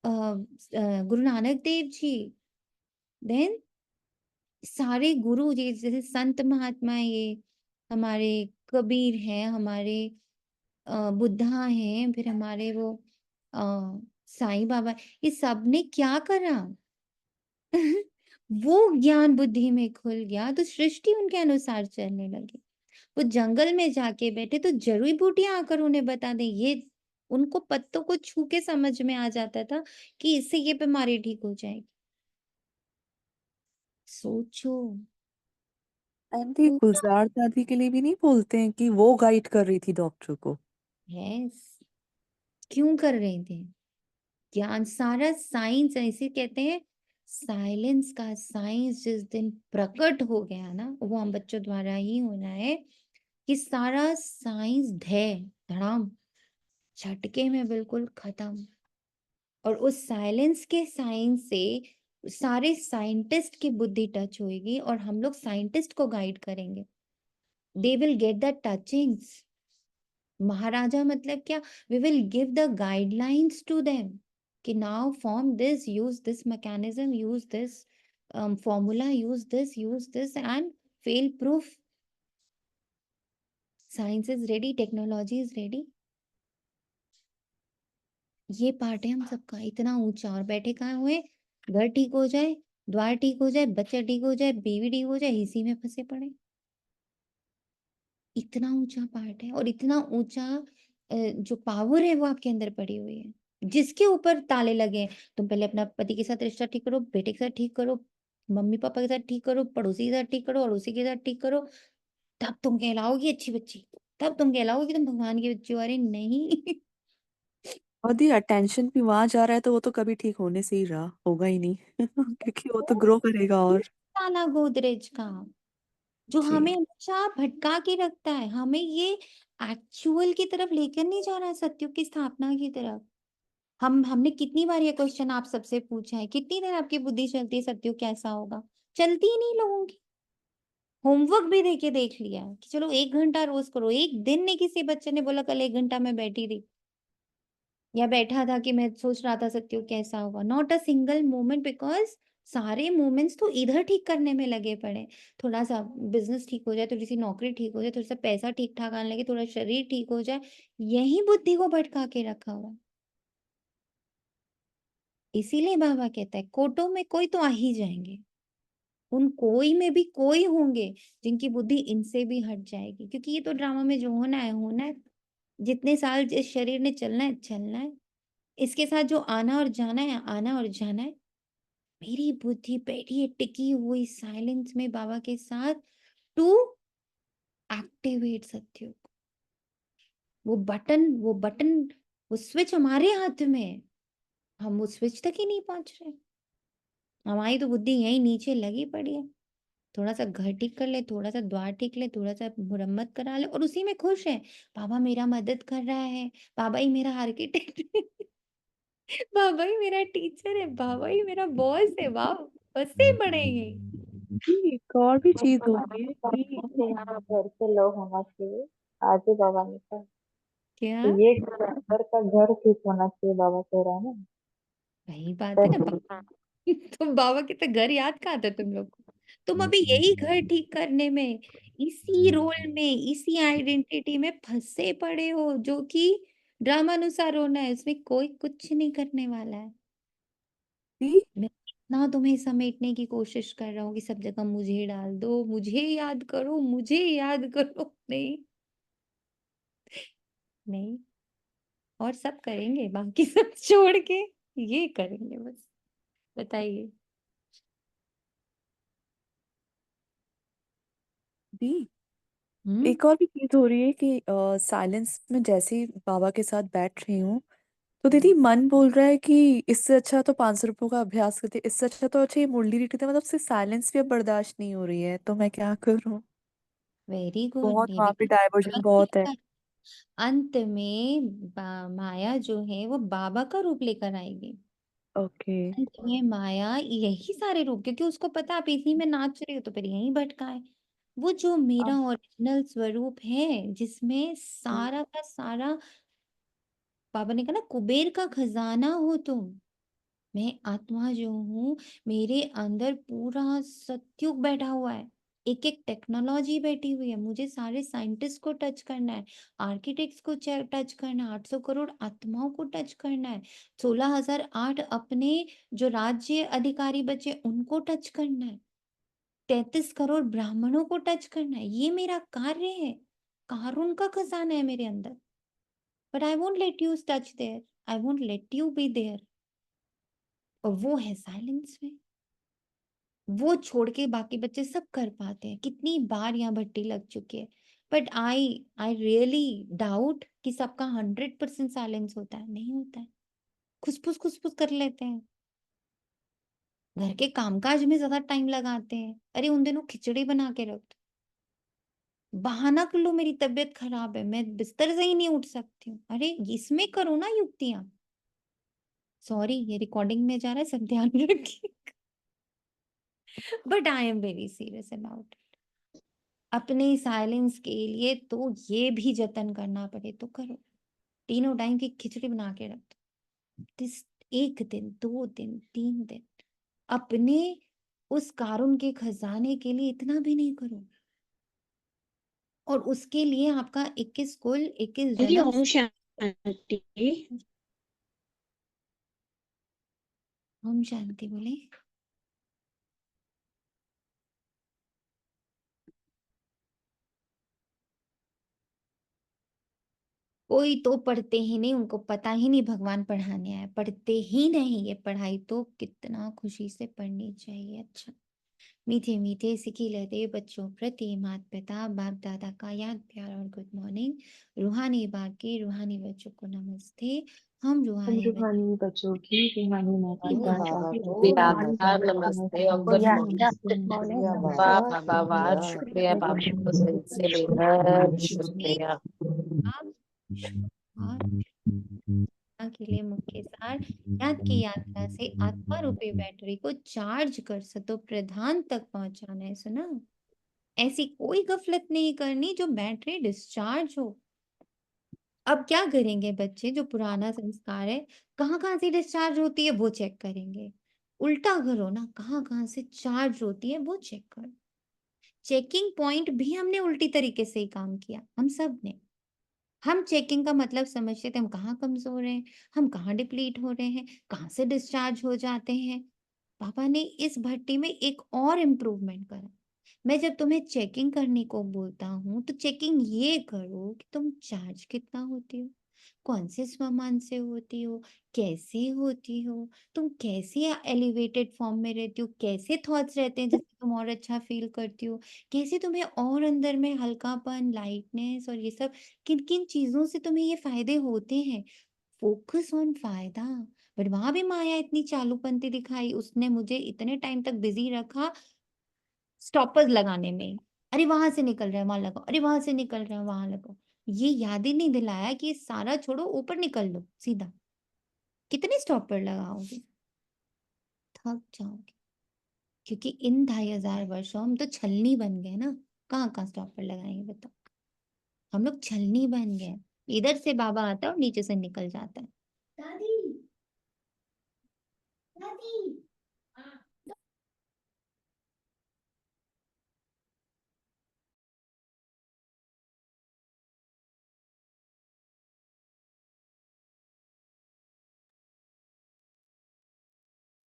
Guru Nanak Dev ji, then सारे गुरु जी, जैसे संत महात्मा, ये हमारे कबीर हैं, हमारे बुद्धा हैं, फिर हमारे वो साईं बाबा, ये सब ने क्या करा? वो ज्ञान बुद्धि में खुल गया तो सृष्टि उनके अनुसार चलने लगी। वो जंगल में जाके बैठे तो जड़ी बूटियां आकर उन्हें बता दें। ये उनको पत्तों को छू के समझ में आ जाता था कि इससे ये बीमारी ठीक हो जाएगी। सोचो। आंटी गुलजार दादी के लिए भी नहीं बोलते हैं कि वो गाइड कर रही थी डॉक्टर को? यस, क्यों कर रहे थे? ज्ञान, सारा साइंस, ऐसे कहते हैं साइलेंस का साइंस जिस दिन प्रकट हो गया ना, वो हम बच्चों द्वारा ही होना है, कि सारा साइंस धड़ाम झटके में बिल्कुल खत्म। और उस साइलेंस के साइंस से सारे साइंटिस्ट की बुद्धि टच होगी और हम लोग साइंटिस्ट को गाइड करेंगे। They will get the touchings. महाराजा मतलब क्या? We will give the guidelines to them कि now form this, use this mechanism, use this formula, use this and fail proof. Science is ready, technology is ready. ये पार्ट है हम सबका इतना ऊंचा, और बैठे कहाँ हुए, घर ठीक हो जाए, द्वार ठीक हो जाए, बच्चा ठीक हो जाए, बीवी ठीक हो जाए, इसी में फंसे पड़े। इतना ऊंचा पार्ट है, और इतना ऊंचा जो पावर है वो आपके अंदर पड़ी हुई है, जिसके ऊपर ताले लगे हैं। तुम पहले अपना पति के साथ रिश्ता ठीक करो, बेटे के साथ ठीक करो, मम्मी पापा के साथ ठीक करो, पड़ोसी के साथ ठीक करो, अड़ोसी के साथ ठीक करो, तब तुम कहलाओगी अच्छी बच्ची, तब तुम कहलाओगी कि तुम भगवान की बच्ची हो। अरे नहीं। और दी अटेंशन भी वहां जा रहा है तो वो तो कभी ठीक होने से ही रहा होगा ही नहीं क्योंकि वो तो ग्रो करेगा और ताला गोदरेज का जो जी। हमें हमेशा भटका के रखता है, हमें ये एक्चुअल की तरफ लेकर नहीं जा रहा है, सत्युग की स्थापना की तरफ। हमने कितनी बार ये क्वेश्चन आप सबसे पूछा है, कितनी देर आपकी बुद्धि चलती है सत्युग कैसा होगा, चलती ही नहीं लोगों की। होमवर्क भी देके देख लिया है कि चलो 1 घंटा रोज करो, एक दिन ने किसी बच्चे ने बोला कल 1 घंटा मैं बैठी रही या बैठा था कि मैं सोच रहा था सत्युग कैसा होगा, not a single moment, because सारे मोमेंट्स तो इधर ठीक करने में लगे पड़े। थोड़ा सा बिजनेस ठीक हो जाए, थोड़ी सी नौकरी ठीक हो जाए, थोड़ा सा पैसा ठीक ठाक आने लगे, थोड़ा शरीर ठीक हो जाए, यही बुद्धि को भटका के रखा हुआ है। इसीलिए बाबा कहता है कोटों में कोई तो आ ही जाएंगे, उन कोई में भी कोई होंगे जिनकी बुद्धि इनसे भी हट जाएगी, क्योंकि ये तो ड्रामा में जो होना है होना है। जितने साल इस शरीर ने चलना है चलना है, इसके साथ जो आना और जाना है आना और जाना है। मेरी बुद्धि बैठी है टिकी हुई साइलेंस में बाबा के साथ, टू एक्टिवेट सत्युग। वो बटन वो स्विच हमारे हाथ में है, हम उस स्विच तक ही नहीं पहुंच रहे। हमारी तो बुद्धि यही नीचे लगी पड़ी है, थोड़ा सा घर ठीक कर ले, थोड़ा सा द्वार ठीक ले, थोड़ा सा मुरम्मत करा ले, और उसी में खुश है। बाबा मेरा मदद कर रहा है, बाबा ही मेरा आर्किटेक्ट है, बाबा ही मेरा टीचर है, बाबा ही मेरा बॉस है। वाह, बसे पड़ेंगे। जी, एक और भी चीज हो रही है कि से यहाँ घर से लोग होना चाहिए। आज ही बाबा ने कहा क्या? तो ये घर का घर ठीक होना चाहिए, बाबा कह रहा है ना। वही बात है ना तुम बाबा के तो घर याद कहाँ था तुम लोग को? तुम अभी यही घर ठीक करने में, इसी रोल में, इसी आइडेंटिटी में फंसे पड़े हो, जो कि ड्रामानुसार होना है, उसमें कोई कुछ नहीं करने वाला है। जी, मैं इतना तुम्हें समेटने की कोशिश कर रहा हूँ कि सब जगह मुझे डाल दो, मुझे याद करो, मुझे याद करो। नहीं, नहीं, और सब करेंगे, बाकी सब छोड़ के ये करेंगे बस। बताइए। जी, हम्म। एक और भी चीज हो रही है कि साइलेंस में जैसे ही बाबा के साथ बैठ रही हूँ तो दीदी मन बोल रहा है कि इससे अच्छा तो 500 रुपयों का अभ्यास करते, इससे अच्छा ये मुरली रीति थे, मतलब से साइलेंस भी अब बर्दाश्त नहीं हो रही है, तो मैं क्या करूँ। वेरी गुड, बहुत ये भी वहां पे डाइवर्जन बहुत बहुत है। अच्छा। अंत में माया जो है वो बाबा का रूप लेकर आएगी। ओके। अंत में माया यही सारे रूप, क्योंकि उसको पता आप इसी में नाच रहे हो तो फिर यही भटका है। वो जो मेरा ओरिजिनल स्वरूप है, जिसमें सारा का सारा, बाबा ने कहा ना, कुबेर का खजाना हो तुम। मैं आत्मा जो हूँ, मेरे अंदर पूरा सत्युग बैठा हुआ है, एक एक टेक्नोलॉजी बैठी हुई है। मुझे सारे साइंटिस्ट को टच करना है, आर्किटेक्ट्स को टच करना है, 800 करोड़ आत्माओं को टच करना है, 16,008 अपने जो राज्य अधिकारी बचे उनको टच करना है, 33 करोड़ ब्राह्मणों को टच करना है। ये मेरा कार्य है, कारुण का खजाना है मेरे अंदर। But I won't let you touch there, I won't let you be there. और वो है साइलेंस में, वो छोड़ के बाकी बच्चे सब कर पाते हैं। कितनी बार यहाँ भट्टी लग चुकी है, but I I really doubt कि सबका 100% साइलेंस होता है, नहीं होता है। खुसफुस खुसफुस कर लेते हैं, घर के कामकाज में ज्यादा टाइम लगाते हैं। अरे उन दिनों खिचड़ी बना के रख दो, बहाना कर लो मेरी तबीयत खराब है, मैं बिस्तर से ही नहीं उठ सकती हूँ। अरे इसमें करो ना युक्तियां। सॉरी, ये रिकॉर्डिंग में जा रहा है, सब ध्यान रखिए। But I am very serious about, अपने साइलेंस के लिए तो ये भी जतन करना पड़े तो करो। तीनों टाइम की खिचड़ी बना के रख दो, दिस 1 दिन 2 दिन 3 दिन, अपने उस कारुण्य के खजाने के लिए इतना भी नहीं करो, और उसके लिए आपका 21 कुल 21 जी जन्म ओम शांति। ओम शांति बोले। कोई तो पढ़ते ही नहीं, उनको पता ही नहीं भगवान पढ़ाने आए, पढ़ते ही नहीं। ये पढ़ाई तो कितना खुशी से पढ़नी चाहिए। अच्छा, मीठे मीठे सिखी लेते बच्चों प्रति माता पिता बाप दादा का याद प्यार और गुड मॉर्निंग। रूहानी बाग के रूहानी बच्चों को नमस्ते। हम हम रूहानी रूहानी बच्चों की रूहानी माता बच्चों रूहानी पिता बाबा की को रूहानी प्यार बाबा को नमस्ते और को गुड याद मॉर्निंग। किया नमस्ते गुड मॉर्निंग शुक्रिया वाह बाबा, नमस्ते। वाह वाह वाह, शुक्रिया। शुक्रिया बाबा, को दिल से बेहद शुक्रिया। के लिए मुख्य सार, याद की यात्रा से आत्मा रूपी बैटरी को चार्ज कर सतो प्रधान तक पहुंचाना है। सुना, ऐसी कोई गफलत नहीं करनी जो बैटरी डिस्चार्ज हो। अब क्या करेंगे बच्चे, जो पुराना संस्कार है कहाँ कहाँ से डिस्चार्ज होती है वो चेक करेंगे। उल्टा करो ना, कहाँ कहाँ से चार्ज होती है वो चेक करो। चेकिंग पॉइंट भी हमने उल्टी तरीके से ही काम किया, हम सब ने। हम चेकिंग का मतलब समझते थे हम कहाँ कमजोर हैं, हम कहाँ डिप्लीट हो रहे हैं, कहाँ से डिस्चार्ज हो जाते हैं। पापा ने इस भट्टी में एक और इम्प्रूवमेंट करा। मैं जब तुम्हें चेकिंग करने को बोलता हूँ तो चेकिंग ये करो कि तुम चार्ज कितना होती हो, कौन से सामान से होती हो, कैसे होती हो, तुम कैसे एलिवेटेड फॉर्म में रहती हो, कैसे थॉट्स रहते हैं जिससे तुम और अच्छा फील करती हो, कैसे तुम्हें और अंदर में हल्कापन लाइटनेस और ये सब, किन किन चीजों से तुम्हें ये फायदे होते हैं। फोकस ऑन फायदा। बट वहां भी माया इतनी चालूपंती दिखाई, उसने मुझे इतने टाइम तक बिजी रखा स्टॉपर्स लगाने में। अरे वहां से निकल रहा है वहां लगाओ, अरे वहां से निकल रहा है वहां लगाओ। ये याद ही नहीं दिलाया कि सारा छोड़ो, ऊपर निकल लो सीधा। कितने स्टॉपर लगाओगे, थक जाओगे। क्योंकि इन 2500 वर्षों हम तो छलनी बन गए ना। कहाँ कहाँ स्टॉपर लगाएंगे बताओ। हम लोग छलनी बन गए। इधर से बाबा आता है और नीचे से निकल जाता है। दादी, दादी।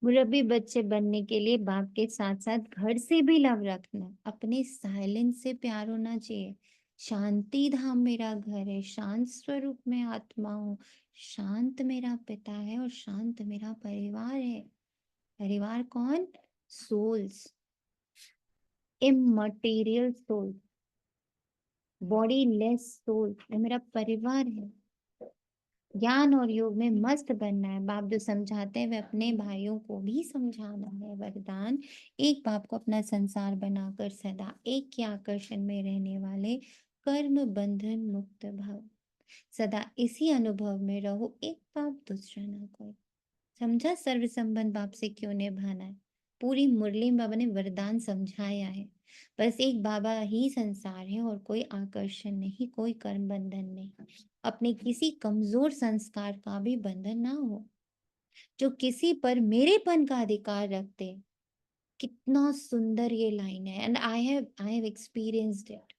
मुरब्बी बच्चे बनने के लिए बाप के साथ साथ घर से भी लव रखना, अपने साइलेंस से प्यार होना चाहिए। शांति धाम मेरा घर है, शांत स्वरूप में आत्मा हूँ, शांत मेरा पिता है और शांत मेरा परिवार है। परिवार कौन? Souls, immaterial soul, bodiless soul, ये मेरा परिवार है। ज्ञान और योग में मस्त बनना है। बाप जो समझाते हैं वे अपने भाइयों को भी समझाना है। वरदान, एक बाप को अपना संसार बनाकर सदा एक के आकर्षण में रहने वाले कर्म बंधन मुक्त भव। सदा इसी अनुभव में रहो, एक बाप दूसरा ना कोई। समझा सर्व संबंध बाप से क्यों निभाना है। पूरी मुरली में बाबा ने वरदान समझाया है। बस एक बाबा ही संसार है और कोई आकर्षण नहीं, कोई कर्म बंधन नहीं। अपने किसी कमजोर संस्कार का भी बंधन ना हो। जो किसी पर मेरेपन का अधिकार रखते, कितना सुंदर ये लाइन है। And I have experienced it.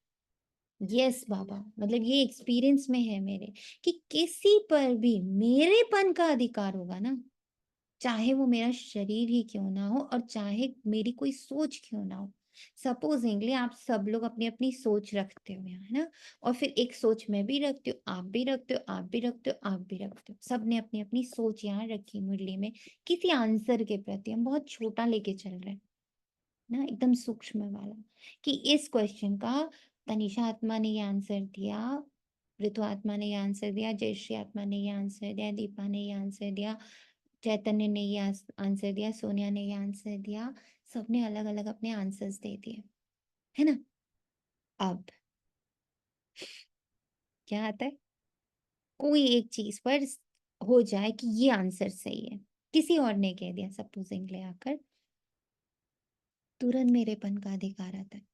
Yes Baba, मतलब ये एक्सपीरियंस में है मेरे, कि किसी पर भी मेरेपन का अधिकार होगा ना, चाहे वो मेरा शरीर ही क्यों ना हो और चाहे मेरी कोई सोच क्यों ना हो। सपोजिंगली आप सब लोग अपनी अपनी सोच रखते हो यहाँ, है ना, और फिर एक सोच मैं भी रखती हूँ, आप भी रखते हो, आप भी रखते हो, आप भी रखते हो। सबने अपनी अपनी सोच यहाँ रखी मुरली में किसी आंसर के प्रति। हम बहुत छोटा लेके चल रहे हैं ना, एकदम सूक्ष्म वाला, कि इस क्वेश्चन का तनिषा आत्मा ने ये आंसर दिया, ऋतु आत्मा ने ये आंसर दिया, जयश्री आत्मा ने ये आंसर दिया, दीपा ने ये आंसर दिया, चैतन्य ने ये आंसर दिया, सोनिया ने ये आंसर दिया। सबने अलग अलग अपने आंसर्स दे दिए, है ना। अब क्या आता है, कोई एक चीज पर हो जाए कि ये आंसर सही है, किसी और ने कह दिया सपोजिंगली आकर, तुरंत मेरेपन का अधिकार आता है।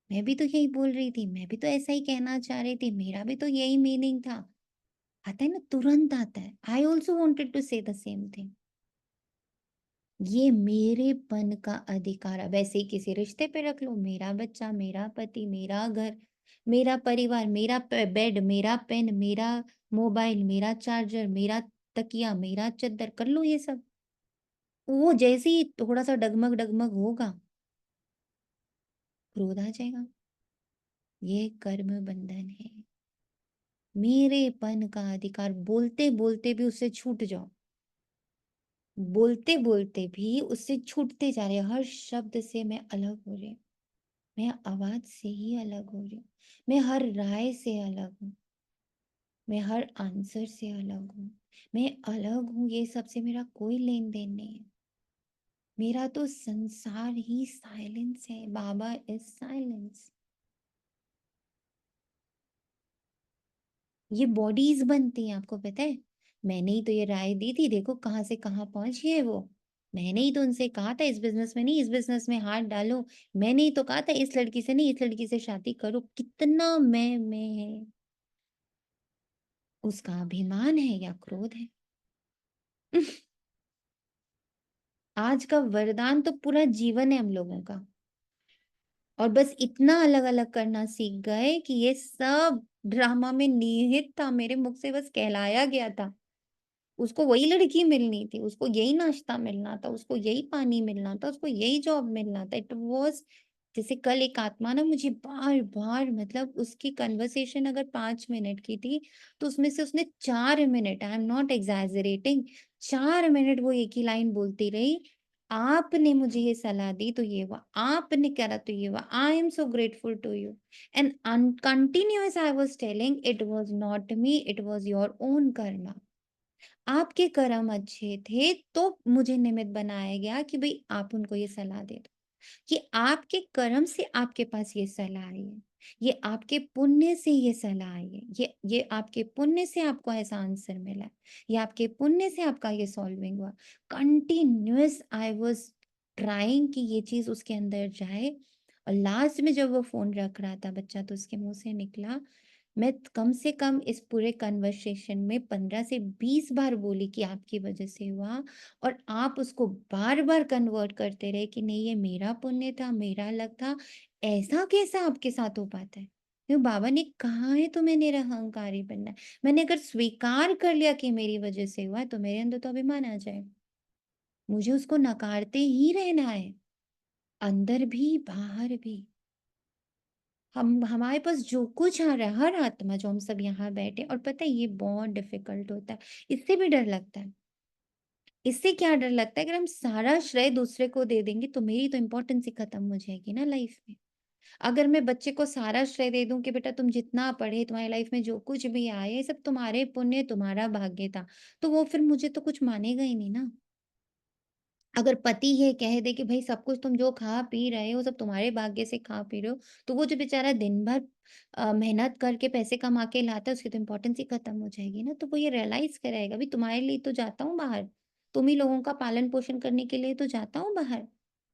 मैं भी तो यही बोल रही थी, मैं भी तो ऐसा ही कहना चाह रही थी, मेरा भी तो यही मीनिंग था। आता है ना, तुरंत आता है। आई ऑल्सो वॉन्टेड टू से द सेम थिंग। ये मेरेपन का अधिकार है। वैसे ही किसी रिश्ते पे रख लो, मेरा बच्चा, मेरा पति, मेरा घर, मेरा परिवार, मेरा बेड, मेरा पेन, मेरा मोबाइल, मेरा चार्जर, मेरा तकिया, मेरा चद्दर, कर लो ये सब। वो जैसे ही थोड़ा सा डगमग डगमग होगा, क्रोध आ जाएगा। ये कर्म बंधन है। मेरेपन का अधिकार, बोलते बोलते भी उससे छूट जाओ, बोलते बोलते भी उससे छूटते जा रहे। हर शब्द से मैं अलग हो रही हूँ, मैं आवाज से ही अलग हो रही हूँ, मैं हर राय से अलग हूँ, मैं हर आंसर से अलग हूँ, मैं अलग हूँ। ये सबसे मेरा कोई लेन देन नहीं है। मेरा तो संसार ही साइलेंस है। बाबा इज साइलेंस। ये बॉडीज बनती हैं, आपको पता है। मैंने ही तो ये राय दी थी, देखो कहाँ से कहाँ पहुंची है वो। मैंने ही तो उनसे कहा था इस बिजनेस में नहीं, इस बिजनेस में हाथ डालो। मैंने ही तो कहा था इस लड़की से नहीं, इस लड़की से शादी करो। कितना मैं है। उसका अभिमान है या क्रोध है? आज का वरदान तो पूरा जीवन है हम लोगों का। और बस इतना अलग अलग करना सीख गए कि ये सब ड्रामा में निहित था, मेरे मुख से बस कहलाया गया था। उसको वही लड़की मिलनी थी, उसको यही नाश्ता मिलना था, उसको यही पानी मिलना था, उसको यही जॉब मिलना था। इट वाज, जैसे कल एक आत्मा ना मुझे बार बार, मतलब उसकी कन्वर्सेशन अगर 5 मिनट की थी तो उसमें से उसने 4 minute, I am not exaggerating, 4 minute वो एक ही लाइन बोलती रही। आपने मुझे ये सलाह दी तो ये हुआ, आपने करा तो ये हुआ, I am so grateful to you. And continuous I was telling, it was not me, it was your own karma. आपके कर्म अच्छे थे तो मुझे निमित्त बनाया गया कि भाई आप उनको ये सलाह दे दो। कि आपके कर्म से आपके पास ये सलाह आई है, ये आपके पुण्य से ये सलाह आई है, ये आपके पुण्य से आपको ऐसा आंसर मिला है, ये आपके पुण्य से आपका ये सॉल्विंग हुआ। कंटिन्यूअस आई वाज ट्राइंग कि ये चीज उसके अंदर जाए। और लास्ट में जब वो फोन रख रहा था बच्चा, तो उसके मुंह से निकला, मैं कम से कम इस पूरे कन्वर्सेशन में 15 से 20 बार बोली कि आपकी वजह से हुआ। और आप उसको बार बार कन्वर्ट करते रहे कि नहीं ये मेरा पुण्य था, मेरा लक था। ऐसा कैसा आपके साथ हो पाता है? क्यों बाबा ने कहा है तुम्हें निरहंकारी बनना है। मैंने अगर स्वीकार कर लिया कि मेरी वजह से हुआ है, तो मेरे अंदर तो अभिमान आ जाए। मुझे उसको नकारते ही रहना है, अंदर भी बाहर भी। हम हमारे पास जो कुछ आ रहा है, हर आत्मा जो हम सब यहाँ बैठे, और पता है ये बहुत डिफिकल्ट होता है। इससे भी डर लगता है। इससे क्या डर लगता है, अगर हम सारा श्रेय दूसरे को दे देंगे तो मेरी तो इम्पोर्टेंस ही खत्म हो जाएगी ना लाइफ में। अगर मैं बच्चे को सारा श्रेय दे दूं कि बेटा तुम जितना पढ़े, तुम्हारी लाइफ में जो कुछ भी आए, ये सब तुम्हारे पुण्य, तुम्हारा भाग्य था, तो वो फिर मुझे तो कुछ मानेगा ही नहीं ना। अगर पति ये कह दे कि भाई सब कुछ तुम जो खा पी रहे हो सब तुम्हारे भाग्य से खा पी रहे हो, तो वो जो बेचारा दिन भर मेहनत करके पैसे कमा के लाता है, उसकी तो इम्पोर्टेंस ही खत्म हो जाएगी ना। तो वो ये रियलाइज करेगा, भाई तुम्हारे लिए तो जाता हूँ बाहर, तुम ही लोगों का पालन पोषण करने के लिए तो जाता हूँ बाहर,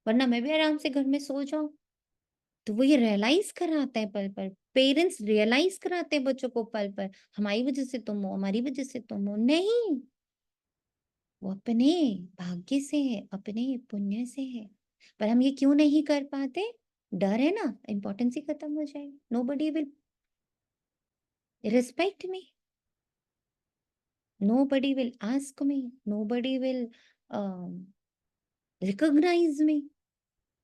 वरना मैं भी आराम से घर में सो जाऊं। तो वो ये रियलाइज कराता है पल पल। पेरेंट्स रियलाइज कराते हैं बच्चों को पल पल, हमारी वजह से तुम हो, हमारी वजह से तुम हो। नहीं, वो अपने भाग्य से है, अपने पुण्य से है। पर हम ये क्यों नहीं कर पाते? डर है ना, इंपॉर्टेंस ही खत्म हो जाएगी। Nobody will respect me, nobody will ask me, nobody will recognize me।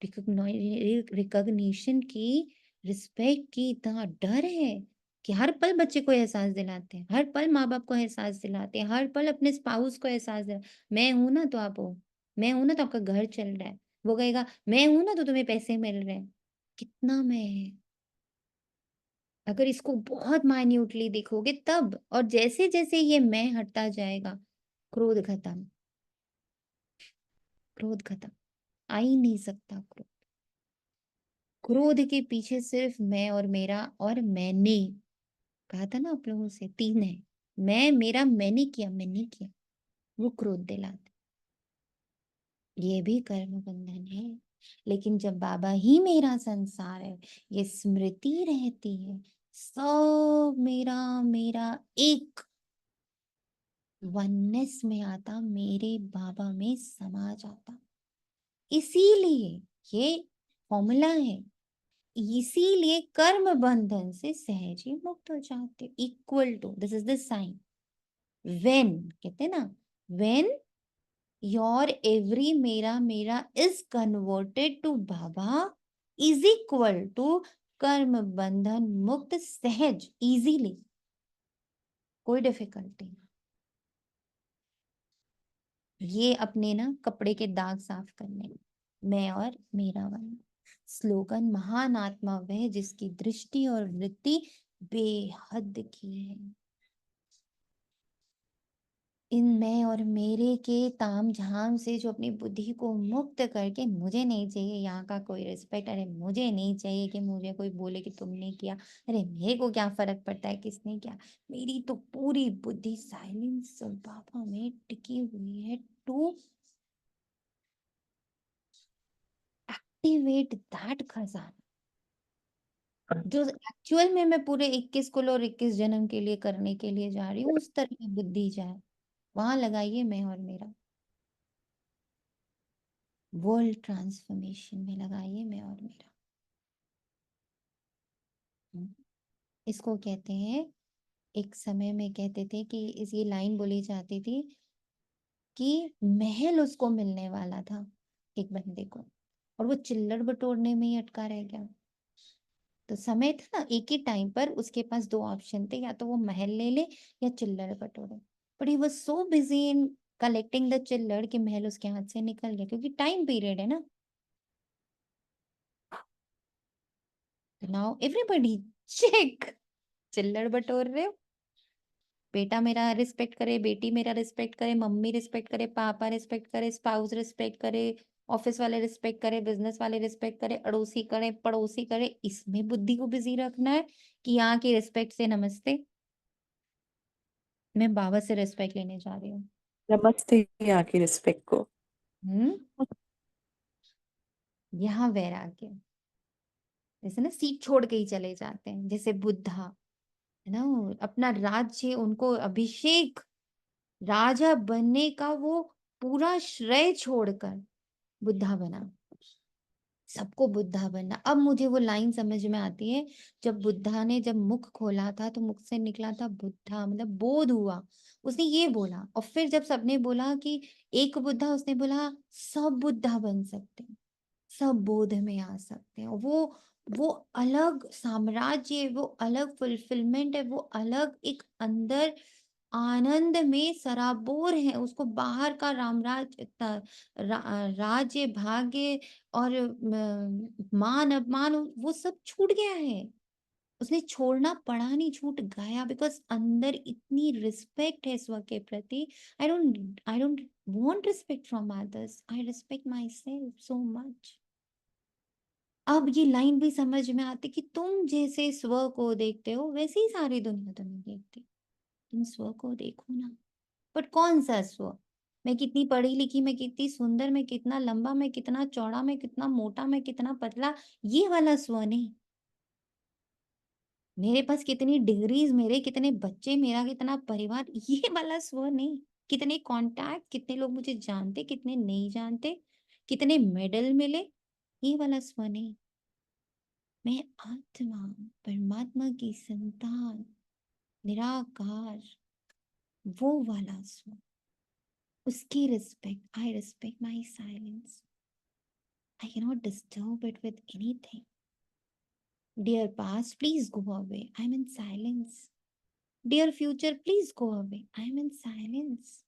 Recognition की, रिस्पेक्ट की इतना डर है कि हर पल बच्चे को एहसास दिलाते हैं, हर पल माँ बाप को एहसास दिलाते हैं, हर पल अपने स्पाउस को एहसास दिला, मैं हूं ना तो आप हो, मैं हूं ना तो आपका घर चल रहा है। वो कहेगा मैं हूं ना तो तुम्हें पैसे मिल रहे हैं। कितना मैं है। अगर इसको बहुत माइन्यूटली देखोगे तब, और जैसे जैसे ये मैं हटता जाएगा, क्रोध खत्म, क्रोध खत्म। आ ही नहीं सकता क्रोध। क्रोध के पीछे सिर्फ मैं और मेरा और मैंने, कहा था ना आप लोगों से, 3 है। मैं, मेरा, मैंने किया, मैंने किया, वो क्रोध दिलाते। ये भी कर्म बंधन है। लेकिन जब बाबा ही मेरा संसार है, ये स्मृति रहती है, सब मेरा मेरा एक वननेस में आता, मेरे बाबा में समा जाता। इसीलिए ये फॉर्मूला है, इसीलिए कर्म बंधन से सहज ही मुक्त हो जाते। Equal to, this is the sign, when, कहते हैं ना, व्हेन योर एवरी मेरा मेरा is converted to Baba is equal to कर्म बंधन मुक्त सहज, इजीली, कोई डिफिकल्टी नहीं। ये अपने ना कपड़े के दाग साफ करने, मैं और मेरा वाला स्लोगन, महान आत्मा वह जिसकी दृष्टि और वृत्ति बेहद की है। इन मैं और मेरे के ताम झाम से जो अपनी बुद्धि को मुक्त करके, मुझे नहीं चाहिए यहाँ का कोई रिस्पेक्ट, अरे मुझे नहीं चाहिए कि मुझे कोई बोले कि तुमने किया, अरे मेरे को क्या फर्क पड़ता है किसने क्या, मेरी तो पूरी बुद्धि साइलेंस बाबा में टिकी हुई है टू एक्टिवेट दैट खजाना, जो एक्चुअल में मैं पूरे 21 कुल और 21 जन्म के लिए करने के लिए जा रही हूँ, उस तरह की बुद्धि जाए, वहां लगाइए मैं और मेरा, वर्ल्ड ट्रांसफॉर्मेशन में लगाइए मैं और मेरा। इसको कहते हैं, एक समय में कहते थे कि इस ये लाइन बोली जाती थी कि महल उसको मिलने वाला था एक बंदे को, और वो चिल्लड़ बटोरने में ही अटका रह गया। तो समय था ना, एक ही टाइम पर उसके पास दो ऑप्शन थे, या तो वो महल ले ले या चिल्लड़ बटोरे, but he was so busy in collecting the चिल्लड़ कि महल उसके हाथ से निकल गया, क्योंकि टाइम पीरियड है ना। नाउ एवरीबॉडी चेक, चिल्लड़ बटोर रहे हो, बेटा मेरा रिस्पेक्ट करे, बेटी मेरा रिस्पेक्ट करे, मम्मी रिस्पेक्ट करे, पापा रिस्पेक्ट करे, स्पाउस रिस्पेक्ट करे, ऑफिस वाले रिस्पेक्ट करे, बिजनेस वाले रिस्पेक्ट करे, अड़ोसी करे, पड़ोसी करे, इसमें बुद्धि को बिजी रखना है कि यहाँ की रिस्पेक्ट से नमस्ते, मैं बाबा से रिस्पेक्ट लेने जा रही हूँ। नमस्ते यहाँ की रिस्पेक्ट को। यहाँ वैराग्य, जैसे ना सीट छोड़ के ही चले जाते हैं, जैसे बुद्धा है ना, अपना राज्य, उनको अभिषेक राजा बनने का वो पूरा श्रेय छोड़कर बुद्धा बना, सबको बुद्धा बनना। अब मुझे वो लाइन समझ में आती है, जब बुद्धा ने जब मुख खोला था तो मुख से निकला था बुद्धा, मतलब बोध हुआ, उसने ये बोला, और फिर जब सबने बोला कि एक बुद्धा, उसने बोला सब बुद्धा बन सकते हैं, सब बोध में आ सकते हैं। वो अलग साम्राज्य, वो अलग फुलफिलमेंट है, वो अलग एक अंदर आनंद में सराबोर है, उसको बाहर का राज्य भाग्य और मान अपमान वो सब छूट गया है, उसने छोड़ना पड़ा नहीं, छूट गया, बिकॉज अंदर इतनी रिस्पेक्ट है स्व के प्रति। I don't want respect from others, I respect my self so much. अब ये लाइन भी समझ में आती कि तुम जैसे स्व को देखते हो वैसे ही सारी दुनिया तुम्हें देखती, तुम स्व को देखो ना, बट कौन सा स्व, मैं कितनी पढ़ी लिखी, मैं कितनी सुंदर, मैं कितना लंबा, मैं कितना चौड़ा, मैं कितना मोटा, मैं कितना पतला, ये वाला स्व नहीं, मेरे पास कितनी डिग्रीज, मेरे कितने बच्चे, मेरा कितना परिवार, ये वाला स्व नहीं, कितने कॉन्टैक्ट, कितने लोग मुझे जानते, कितने नहीं जानते, कितने मेडल मिले, ये वाला स्व नहीं। मैं आत्मा, परमात्मा की संतान, निराकार, वो वाला स्व, उसकी respect, I respect my silence, I can not disturb it with anything. Dear past please go away, I am in silence, dear future please go away, I am in silence,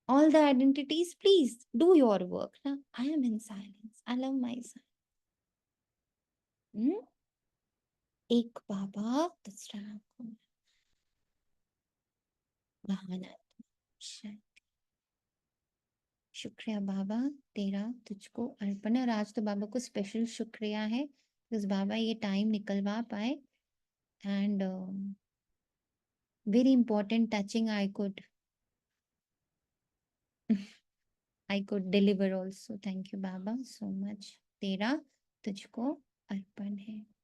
all the identities please do your work now, I am in silence, I love myself। एक बाबा दूसरा आपको, महान आत्मा, शांति। शुक्रिया बाबा, तेरा तुझको अर्पण है। और आज तो बाबा को स्पेशल शुक्रिया है, बिकॉज बाबा ये टाइम निकलवा पाए, and very important touching I could deliver also. Thank you Baba so much, तेरा तुझको अर्पण है।